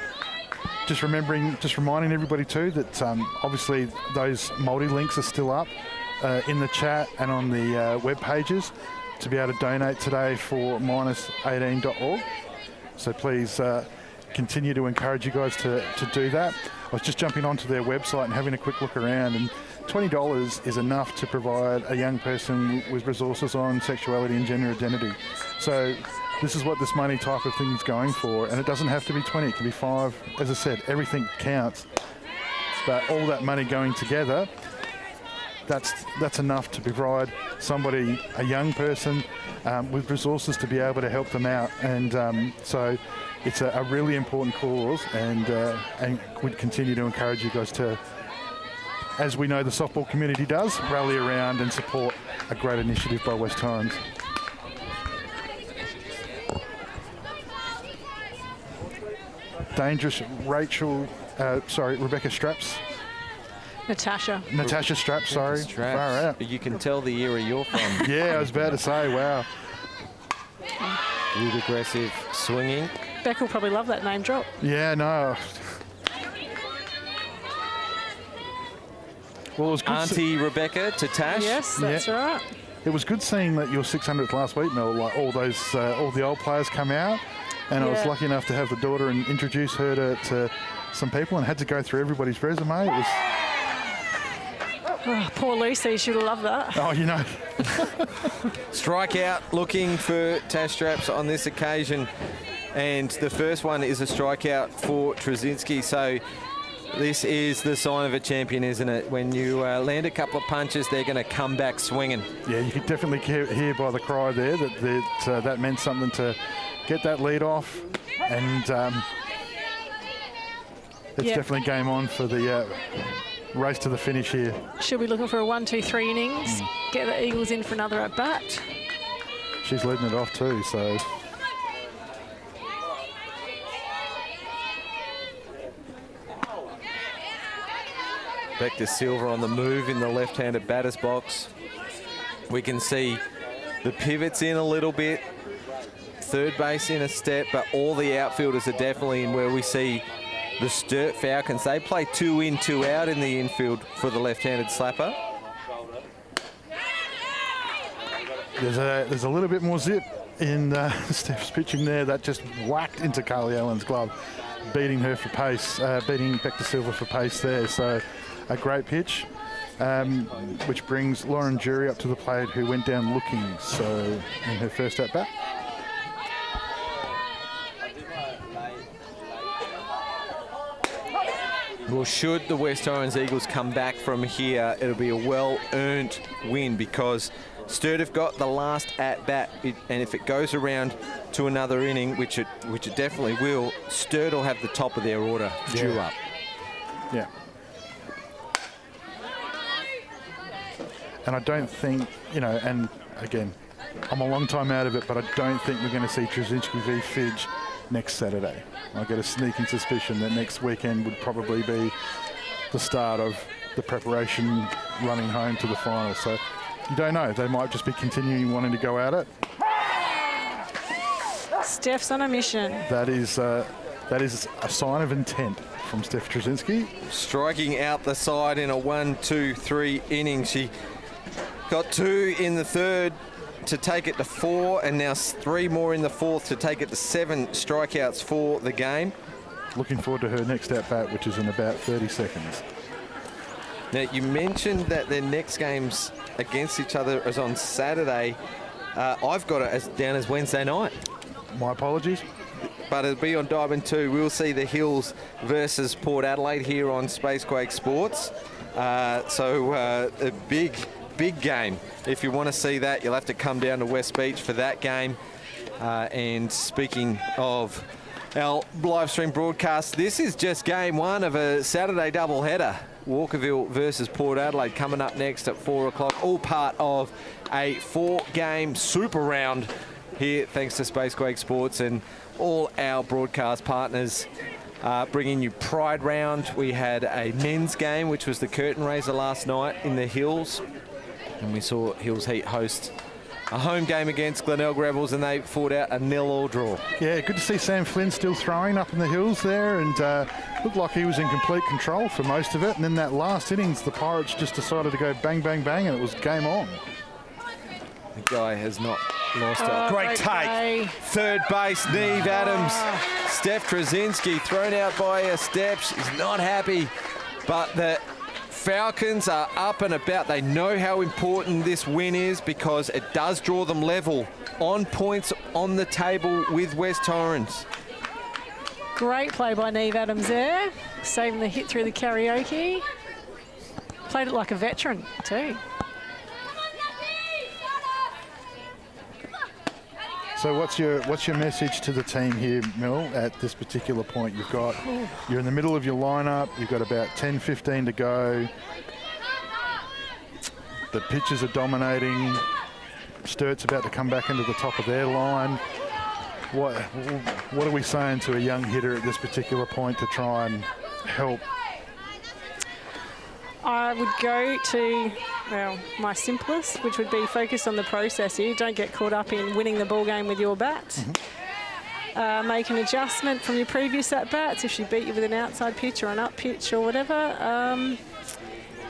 just reminding everybody too that obviously those multi-links are still up in the chat and on the web pages to be able to donate today for -18.org. So please continue to encourage you guys to do that. I was just jumping onto their website and having a quick look around, and $20 is enough to provide a young person with resources on sexuality and gender identity. So this is what this money type of thing is going for, and it doesn't have to be 20, it can be 5. As I said, everything counts, but all that money going together, that's enough to provide somebody, a young person, with resources to be able to help them out. And so it's a really important cause, and we'd continue to encourage you guys to, as we know the softball community does, rally around and support a great initiative by West Torrens. Dangerous Rebecca Straps. Natasha Straps, sorry. Straps. Far out. But you can tell the era you're from. Yeah, I was about to say, wow. Good aggressive swinging. Beck will probably love that name drop. Yeah, no. Well, it was good. Auntie Rebecca to Tash. Yes, that's right. It was good seeing that your 600th last week, Mel, like all the old players come out, and I was lucky enough to have the daughter and introduce her to some people, and had to go through everybody's resume. It was. Oh, poor Lucy, she would love that. Oh, Strikeout looking for Tash Straps on this occasion, and the first one is a strikeout for Trzynski. So this is the sign of a champion, isn't it? When you land a couple of punches, they're going to come back swinging. Yeah, you could definitely hear by the cry there that meant something to get that lead off, and it's definitely game on for the race to the finish here. She'll be looking for a 1-2-3 innings, get the Eagles in for another at bat. She's leading it off too, so. Back to Silver on the move in the left-handed batter's box. We can see the pivots in a little bit, third base in a step, but all the outfielders are definitely in where we see the Sturt Falcons. They play 2 in, 2 out in the infield for the left-handed slapper. There's a little bit more zip in Steph's pitching there. That just whacked into Carly Allen's glove, beating her for pace, beating Beck to Silver for pace there. So a great pitch, which brings Lauren Jury up to the plate, who went down looking. So in her first at bat. Well, should the West Torrens Eagles come back from here, it'll be a well-earned win, because Sturt have got the last at-bat, and if it goes around to another inning, which it definitely will, Sturt will have the top of their order due up. Yeah. And I don't think, and again, I'm a long time out of it, but I don't think we're going to see Trzynski v Fidge next Saturday. I get a sneaking suspicion that next weekend would probably be the start of the preparation running home to the final. So you don't know. They might just be continuing wanting to go at it. Steph's on a mission. That is a sign of intent from Steph Trzynski. Striking out the side in a 1-2-3 inning. She got 2 in the third, to take it to 4, and now 3 more in the 4th to take it to 7 strikeouts for the game. Looking forward to her next at-bat, which is in about 30 seconds. Now, you mentioned that their next games against each other is on Saturday. I've got it down as Wednesday night. My apologies. But it'll be on Diamond 2. We'll see the Hills versus Port Adelaide here on Spacequake Sports. A big game. If you want to see that, you'll have to come down to West Beach for that game. And speaking of our live stream broadcast, this is just game 1 of a Saturday doubleheader. Walkerville versus Port Adelaide coming up next at 4 o'clock. All part of a 4-game super round here, thanks to Spacequake Sports and all our broadcast partners bringing you Pride Round. We had a men's game, which was the curtain raiser last night in the Hills. And we saw Hills Heat host a home game against Glenelg Rebels, and they fought out a 0-0 draw. Yeah, good to see Sam Flynn still throwing up in the Hills there, and looked like he was in complete control for most of it. And in that last innings, the Pirates just decided to go bang, bang, bang, and it was game on. The guy has not lost it. Great take. Third base, Neve Adams. Steph Trzynski thrown out by a step. She's not happy, but the Falcons are up and about. They know how important this win is because it does draw them level on points on the table with West Torrens. Great play by Neve Adams there, saving the hit through the karaoke. Played it like a veteran too. So what's your message to the team here, Mel, at this particular point? You're in the middle of your lineup, you've got about 10-15 to go. The pitchers are dominating. Sturt's about to come back into the top of their line. What are we saying to a young hitter at this particular point to try and help? I would go to, well, my simplest, which would be focus on the process here. Don't get caught up in winning the ball game with your bat. Mm-hmm. Make an adjustment from your previous at-bats if she beat you with an outside pitch or an up pitch or whatever.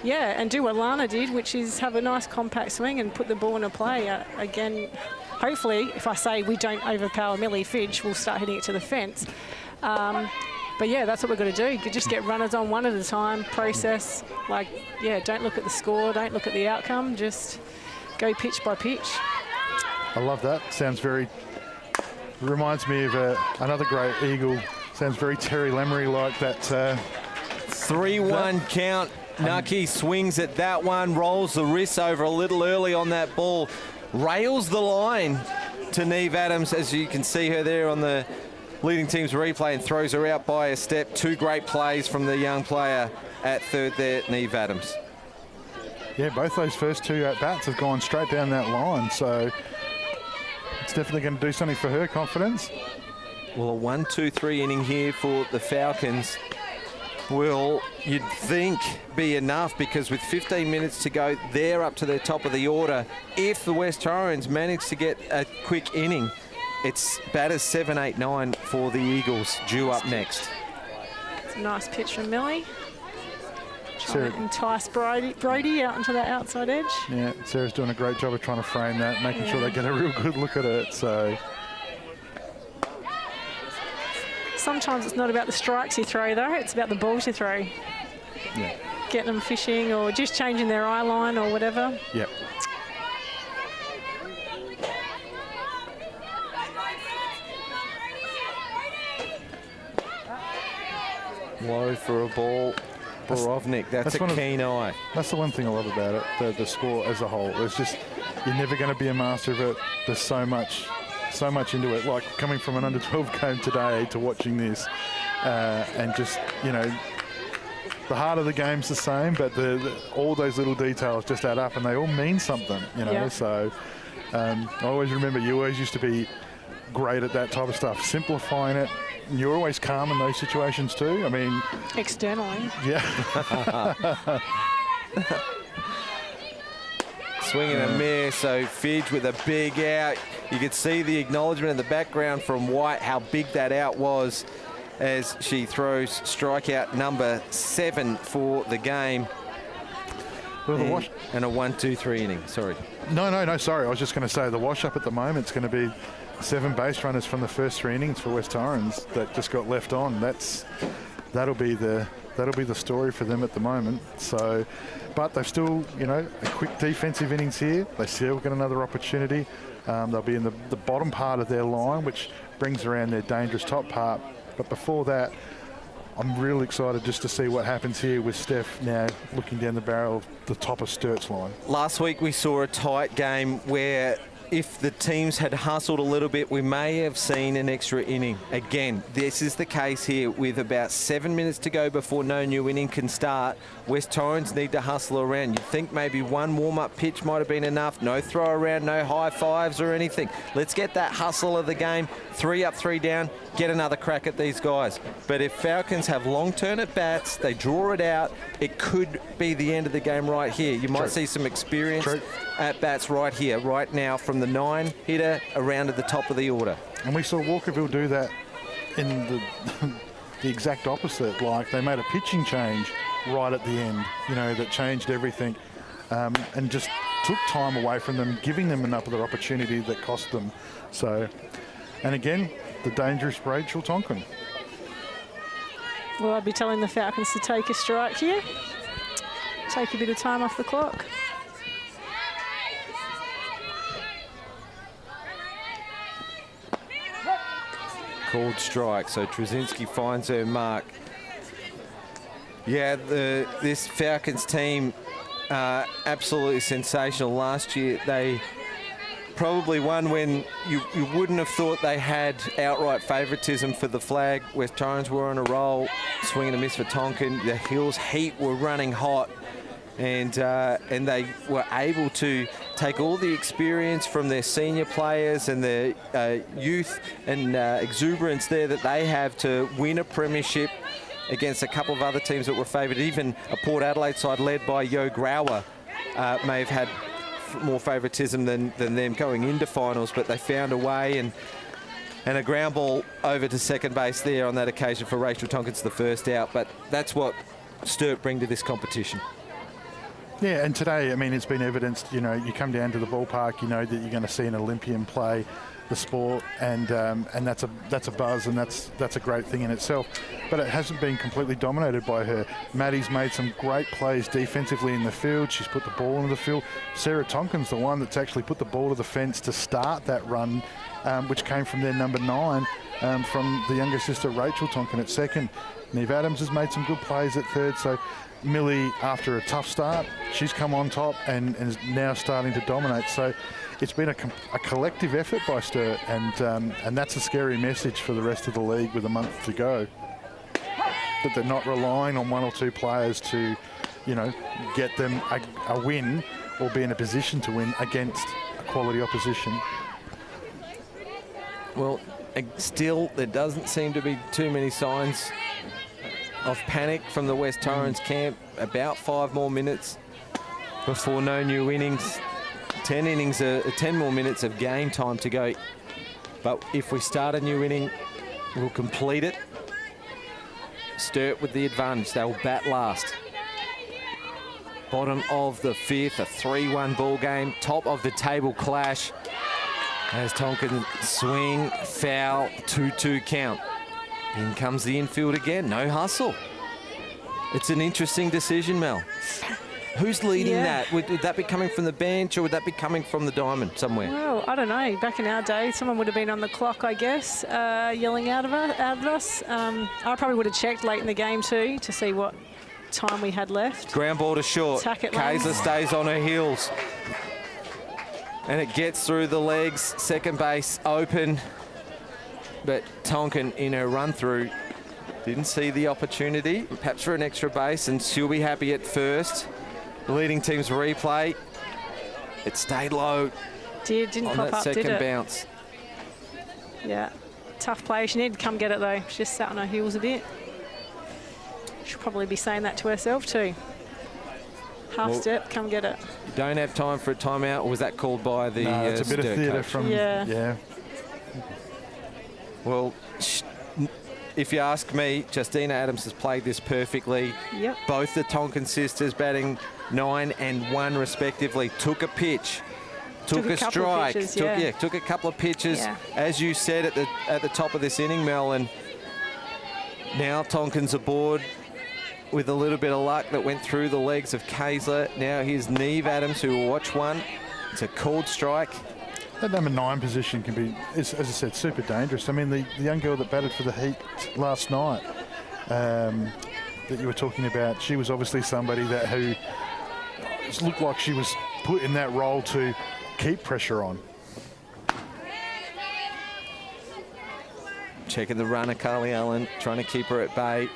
Yeah, and do what Lana did, which is have a nice compact swing and put the ball into play. Again, hopefully, if I say we don't overpower Millie Fidge, we'll start hitting it to the fence. But yeah, that's what we've got to do. You just get runners on one at a time, process. Like, yeah, don't look at the score, don't look at the outcome, just go pitch by pitch. I love that. Sounds very, reminds me of another great Eagle. Sounds very Terry Lemery-like that. 3-1 count. Nucky swings at that one, rolls the wrist over a little early on that ball, rails the line to Neve Adams, as you can see her there on the leading team's replay, and throws her out by a step. 2 great plays from the young player at third there, Neve Adams. Yeah, both those first 2 at-bats have gone straight down that line, so it's definitely going to do something for her confidence. Well, a 1-2-3 inning here for the Falcons will, you'd think, be enough, because with 15 minutes to go, they're up to the top of the order. If the West Torrens manage to get a quick inning, it's batters 7, 8, 9 for the Eagles due up next. It's a nice pitch from Millie. Trying to entice Brody out into that outside edge. Yeah, Sarah's doing a great job of trying to frame that, making sure they get a real good look at it. So sometimes it's not about the strikes you throw, though. It's about the balls you throw. Yeah. Getting them fishing or just changing their eye line or whatever. Yep. Low for a ball. Borovnik, that's a keen eye. That's the one thing I love about it, the sport as a whole. It's just, you're never going to be a master of it. There's so much into it. Like coming from an under-12 game today to watching this, and just, you know, the heart of the game's the same, but all those little details just add up, and they all mean something, you know. Yeah. So I always remember you always used to be great at that type of stuff, simplifying it. You're always calm in those situations too. I mean, externally. Yeah. Swinging a miss, so Fidge with a big out. You could see the acknowledgement in the background from White, how big that out was, as she throws strikeout number 7 for the game. Well, the wash and a 1-2-3 inning. Sorry. No, sorry. I was just going to say the wash-up at the moment is going to be 7 base runners from the first 3 innings for West Torrens that just got left on. That'll be the story for them at the moment. So, but they've still, a quick defensive innings here. They still get another opportunity. They'll be in the bottom part of their line, which brings around their dangerous top part. But before that, I'm really excited just to see what happens here with Steph now looking down the barrel of the top of Sturt's line. Last week we saw a tight game where if the teams had hustled a little bit, we may have seen an extra inning. Again, this is the case here with about 7 minutes to go before no new inning can start. West Torrens need to hustle around. You'd think maybe one warm-up pitch might have been enough. No throw around, no high fives or anything. Let's get that hustle of the game. 3 up, 3 down. Get another crack at these guys. But if Falcons have long turn at bats, they draw it out, it could be the end of the game right here. You might see some experience at bats right here, right now, from the 9 hitter around to the top of the order. And we saw Walkerville do that in the exact opposite. Like, they made a pitching change right at the end, that changed everything, and just took time away from them, giving them another opportunity that cost them. So, and again, the dangerous Rachel Tonkin. Well, I'd be telling the Falcons to take a strike here. Take a bit of time off the clock. Called strike, so Trzynski finds her mark. Yeah, this Falcons team, absolutely sensational. Last year, they probably won when you wouldn't have thought they had outright favouritism for the flag. West Torrens were on a roll, swing and a miss for Tonkin. The Hills Heat were running hot, and they were able to take all the experience from their senior players and their youth and exuberance there that they have to win a premiership against a couple of other teams that were favoured. Even a Port Adelaide side led by Yo Grauer may have had more favouritism than them going into finals, but they found a way, and a ground ball over to second base there on that occasion for Rachel Tonkin's the first out. But that's what Sturt bring to this competition. Yeah, and today, I mean, it's been evidenced, you come down to the ballpark, that you're going to see an Olympian play the sport, and that's a buzz, and that's a great thing in itself. But it hasn't been completely dominated by her. Maddie's made some great plays defensively in the field. She's put the ball into the field. Sarah Tonkin's the one that's actually put the ball to the fence to start that run, which came from their number 9, from the younger sister Rachel Tonkin at second. Neve Adams has made some good plays at third. So Millie, after a tough start, she's come on top and is now starting to dominate. So it's been a collective effort by Sturt, and that's a scary message for the rest of the league with a month to go. That they're not relying on 1 or 2 players to, get them a win or be in a position to win against a quality opposition. Well, still, there doesn't seem to be too many signs of panic from the West Torrens camp. About 5 more minutes before no new innings. 10 more minutes of game time to go. But if we start a new inning, we'll complete it. Sturt with the advantage. They'll bat last. Bottom of the 5th, a 3-1 ball game. Top of the table clash. As Tonkin swing, foul, 2-2 count. In comes the infield again. No hustle. It's an interesting decision, Mel. Who's leading that? Would that be coming from the bench, or would that be coming from the diamond somewhere? Well, I don't know. Back in our day, someone would have been on the clock, I guess, yelling out of us. I probably would have checked late in the game too to see what time we had left. Ground ball to short. Kaiser stays on her heels. And it gets through the legs. Second base open. But Tonkin, in her run through, didn't see the opportunity, perhaps for an extra base, and she'll be happy at first. The leading team's replay. It stayed low. Didn't on pop that up, did second it? bounce. Yeah, tough play. She needed to come get it though. She just sat on her heels a bit. She'll probably be saying that to herself too. Half step, come get it. You don't have time for a timeout, or was that called by the No, it's a bit of theatre from... Yeah. Well, if you ask me, Justina Adams has played this perfectly. Yep. Both the Tonkin sisters batting 9 and 1 respectively. Took a pitch. Took a strike. Pitches, took a couple of pitches, Yeah. as you said at the top of this inning, Mel. And now Tonkin's aboard with a little bit of luck that went through the legs of Kaysler. Now here's Neve Adams, who will watch one. It's a called strike. That number 9 position can be, as I said, super dangerous. I mean, the young girl that batted for the Heat last night that you were talking about, she was obviously somebody who looked like she was put in that role to keep pressure on. Checking the runner, Carly Allen, trying to keep her at bay.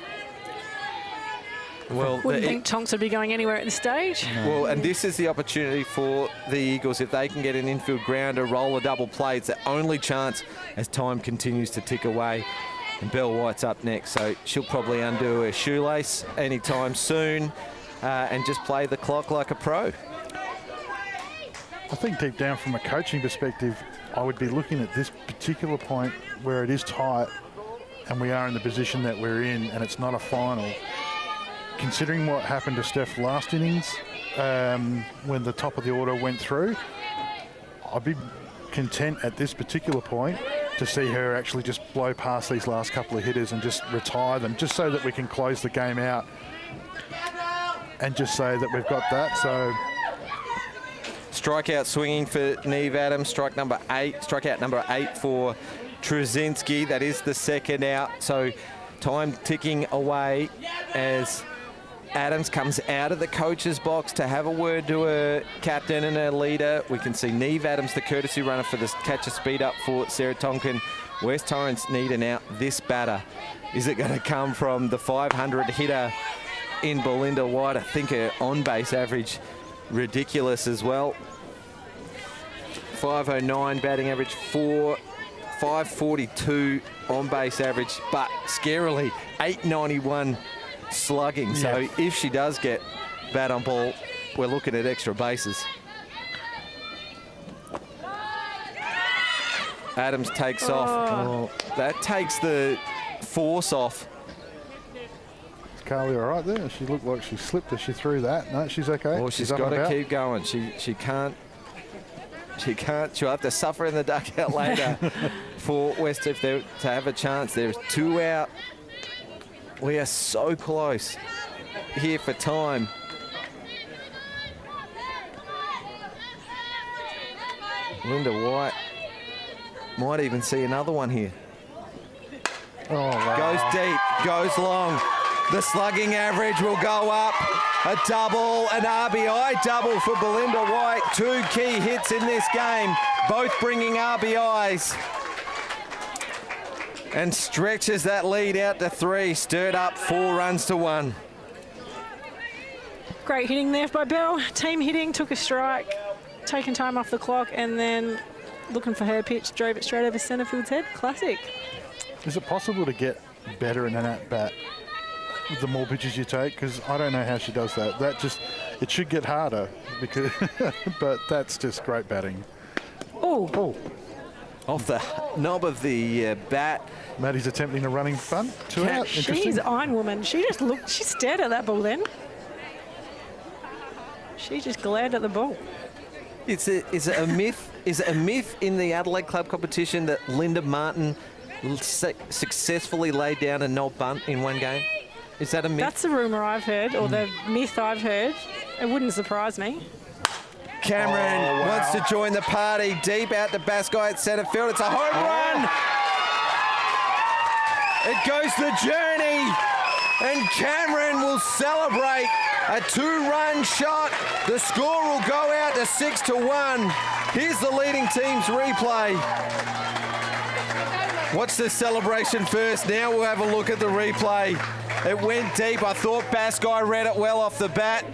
Well, Wouldn't think Tonks would be going anywhere at this stage. Well, and this is the opportunity for the Eagles. If they can get an infield grounder, roll a double play, it's their only chance as time continues to tick away. And Belle White's up next, so she'll probably undo her shoelace anytime soon and just play the clock like a pro. I think deep down from a coaching perspective, I would be looking at this particular point where it is tight and we are in the position that we're in and it's not a final. Considering what happened to Steph last innings when the top of the order went through, I'd be content at this particular point to see her actually just blow past these last couple of hitters and just retire them, just so that we can close the game out and just say that we've got that. So strikeout swinging for Neve Adams, strikeout number 8 for Trzynski. That is the second out. So time ticking away as Adams comes out of the coach's box to have a word to her captain and her leader. We can see Neve Adams, the courtesy runner for the catch a speed up for Sarah Tonkin. West Torrens need an out. This batter, is it going to come from the 500 hitter in Belinda White? I think her on-base average ridiculous as well. 509 batting average, 542 on-base average, but scarily 891 slugging. So if she does get bat on ball, we're looking at extra bases. Adams takes off. Oh, that takes the force off. Is Carly all right there? She looked like she slipped as she threw that. No, she's okay. Well, she's got to keep going. She can't. She'll have to suffer in the dugout later for West if they're to have a chance. There's 2 out. We are so close here for time. Linda White might even see another one here. Oh, wow. Goes deep, goes long. The slugging average will go up. A double, an RBI double for Belinda White. 2 key hits in this game, both bringing RBIs. And stretches that lead out to 3. Sturt up 4 runs to 1. Great hitting there by Belle. Team hitting, took a strike, taking time off the clock, and then looking for her pitch, drove it straight over centre field's head. Classic. Is it possible to get better in an at-bat the more pitches you take? Because I don't know how she does that. It should get harder, because but that's just great batting. Oh. Off the knob of the bat. Maddie's attempting a running bunt. 2 out. She's Iron Woman. She stared at that ball then. She just glared at the ball. Is it a myth? Is it a myth in the Adelaide Club competition that Linda Martin successfully laid down a knob bunt in one game? Is that a myth? That's the rumour I've heard, or the myth I've heard. It wouldn't surprise me. Cameron wants to join the party. Deep out to Bascai at centre field. It's a home run. It goes the journey. And Cameron will celebrate a 2-run shot. The score will go out to 6-1. Here's the leading team's replay. Watch the celebration first. Now we'll have a look at the replay. It went deep. I thought Bascai read it well off the bat.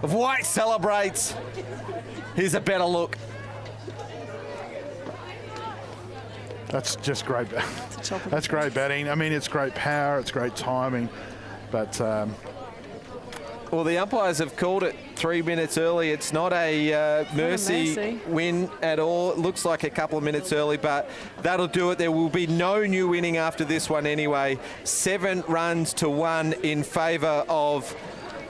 White celebrates. Here's a better look. That's just great. That's great batting. I mean, it's great power. It's great timing. But Well, the umpires have called it 3 minutes early. It's not a mercy win at all. It looks like a couple of minutes early, but that'll do it. There will be no new inning after this one anyway. 7 runs to 1 in favour of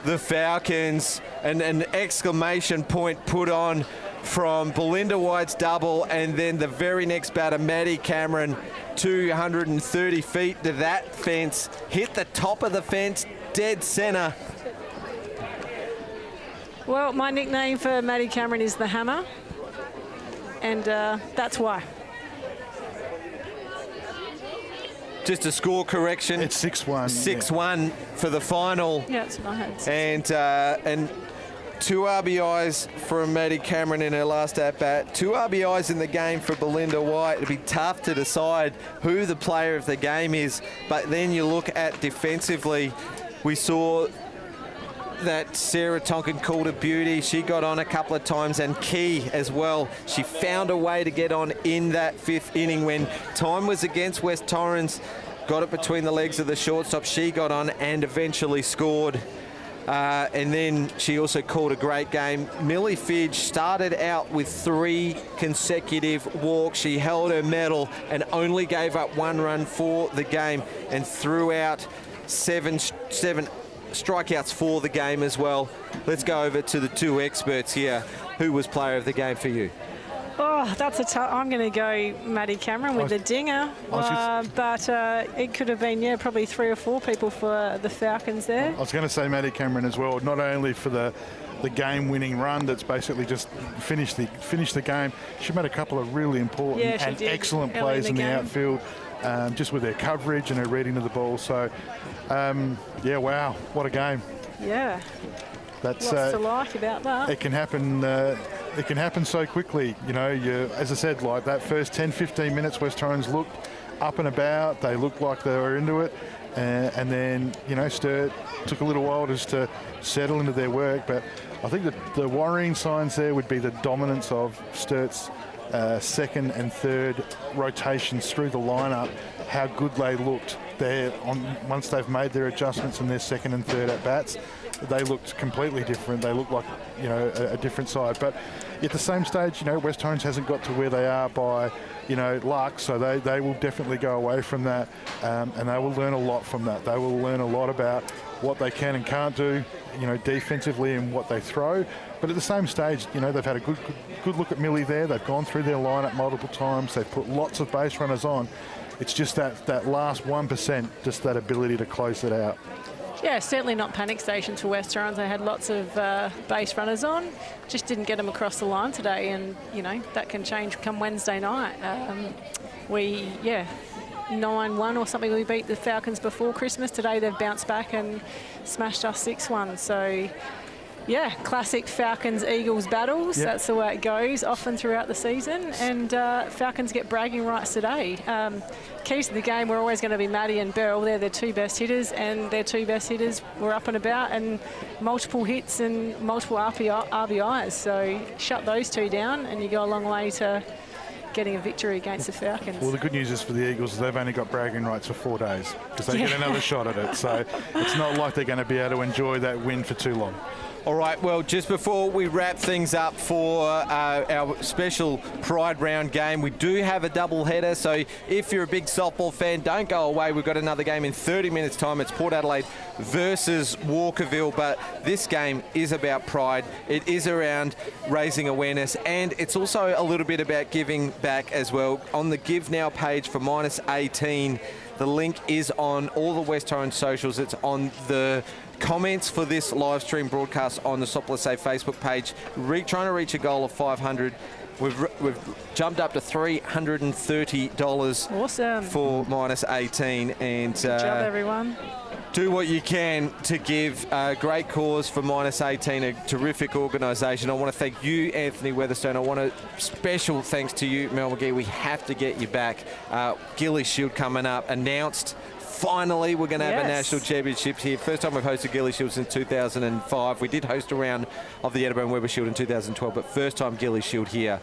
the Falcons. And an exclamation point put on from Belinda White's double, and then the very next batter, Maddie Cameron, 230 feet to that fence, hit the top of the fence, dead centre. Well, my nickname for Maddie Cameron is the Hammer, and that's why. Just a score correction. It's 6-1. 6-1 for the final. Yeah, that's what I had. And 2 RBIs from Maddie Cameron in her last at-bat. 2 RBIs in the game for Belinda White. It'd be tough to decide who the player of the game is, but then you look at defensively, we saw that Sarah Tonkin called a beauty. She got on a couple of times, and Key as well. She found a way to get on in that 5th inning when time was against West Torrens. Got it between the legs of the shortstop. She got on and eventually scored. And then she also called a great game. Millie Fidge started out with 3 consecutive walks. She held her medal and only gave up 1 run for the game and threw out 7 strikeouts for the game as well. Let's go over to the 2 experts here. Who was player of the game for you? Oh, that's a tough. I'm going to go Maddie Cameron with the dinger. But it could have been, probably 3 or 4 people for the Falcons there. I was going to say Maddie Cameron as well, not only for the game-winning run that's basically just finished the game. She made a couple of really important and excellent plays in the outfield, just with her coverage and her reading of the ball. So, wow, what a game. Yeah. That's lots to like about that. It can happen. It can happen so quickly. As I said, like that first 10-15 minutes, West Torrens looked up and about. They looked like they were into it, and then Sturt took a little while just to settle into their work. But I think that the worrying signs there would be the dominance of Sturt's 2nd and 3rd rotations through the lineup. How good they looked there once they've made their adjustments in their 2nd and 3rd at bats. They looked completely different. They looked like a different side. But at the same stage, West Torrens hasn't got to where they are by luck. So they will definitely go away from that, and they will learn a lot from that. They will learn a lot about what they can and can't do, defensively and what they throw. But at the same stage, they've had a good look at Millie there. They've gone through their lineup multiple times. They've put lots of base runners on. It's just that last 1%, just that ability to close it out. Yeah, certainly not panic stations for West Torrens. They had lots of base runners on, just didn't get them across the line today, and that can change come Wednesday night. 9-1 or something. We beat the Falcons before Christmas. Today they've bounced back and smashed us 6-1. So yeah, classic Falcons-Eagles battles. Yep. That's the way it goes often throughout the season. And Falcons get bragging rights today. Keys to the game were always going to be Maddie and Beryl. They're their 2 best hitters, and their 2 best hitters were up and about and multiple hits and multiple RBIs. So shut those 2 down and you go a long way to getting a victory against the Falcons. Well, the good news is for the Eagles, they've only got bragging rights for 4 days because they get another shot at it. So it's not like they're going to be able to enjoy that win for too long. All right, well, just before we wrap things up for our special Pride Round game, we do have a double header, so if you're a big softball fan, don't go away. We've got another game in 30 minutes' time. It's Port Adelaide versus Walkerville, but this game is about pride. It is around raising awareness, and it's also a little bit about giving back as well. On the Give Now page for -18, the link is on all the West Torrens socials. It's on the comments for this live stream broadcast on the Softball SA Facebook page. Trying to reach a goal of 500. We've jumped up to $330. Awesome. For -18. And good job, everyone. Do what you can to give a great cause for -18, a terrific organisation. I want to thank you, Anthony Weatherstone. I want a special thanks to you, Mel McGee. We have to get you back. Gillies Shield coming up, announced Finally, we're going to have a Yes. national championship here. First time we've hosted Gilly Shield since 2005. We did host a round of the Edinburgh and Weber Shield in 2012, but first time Gilly Shield here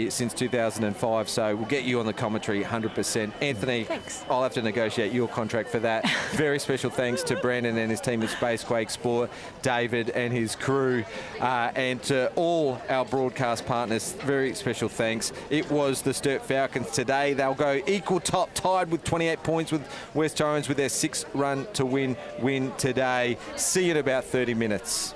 since 2005. So we'll get you on the commentary 100%. Anthony, Thanks. I'll have to negotiate your contract for that. Very special thanks to Brandon and his team at Spacequake Sport, David and his crew, and to all our broadcast partners. Very special thanks. It was the Sturt Falcons today. They'll go equal top, tied with 28 points with West Torrens with their 6-run to win today. See you in about 30 minutes.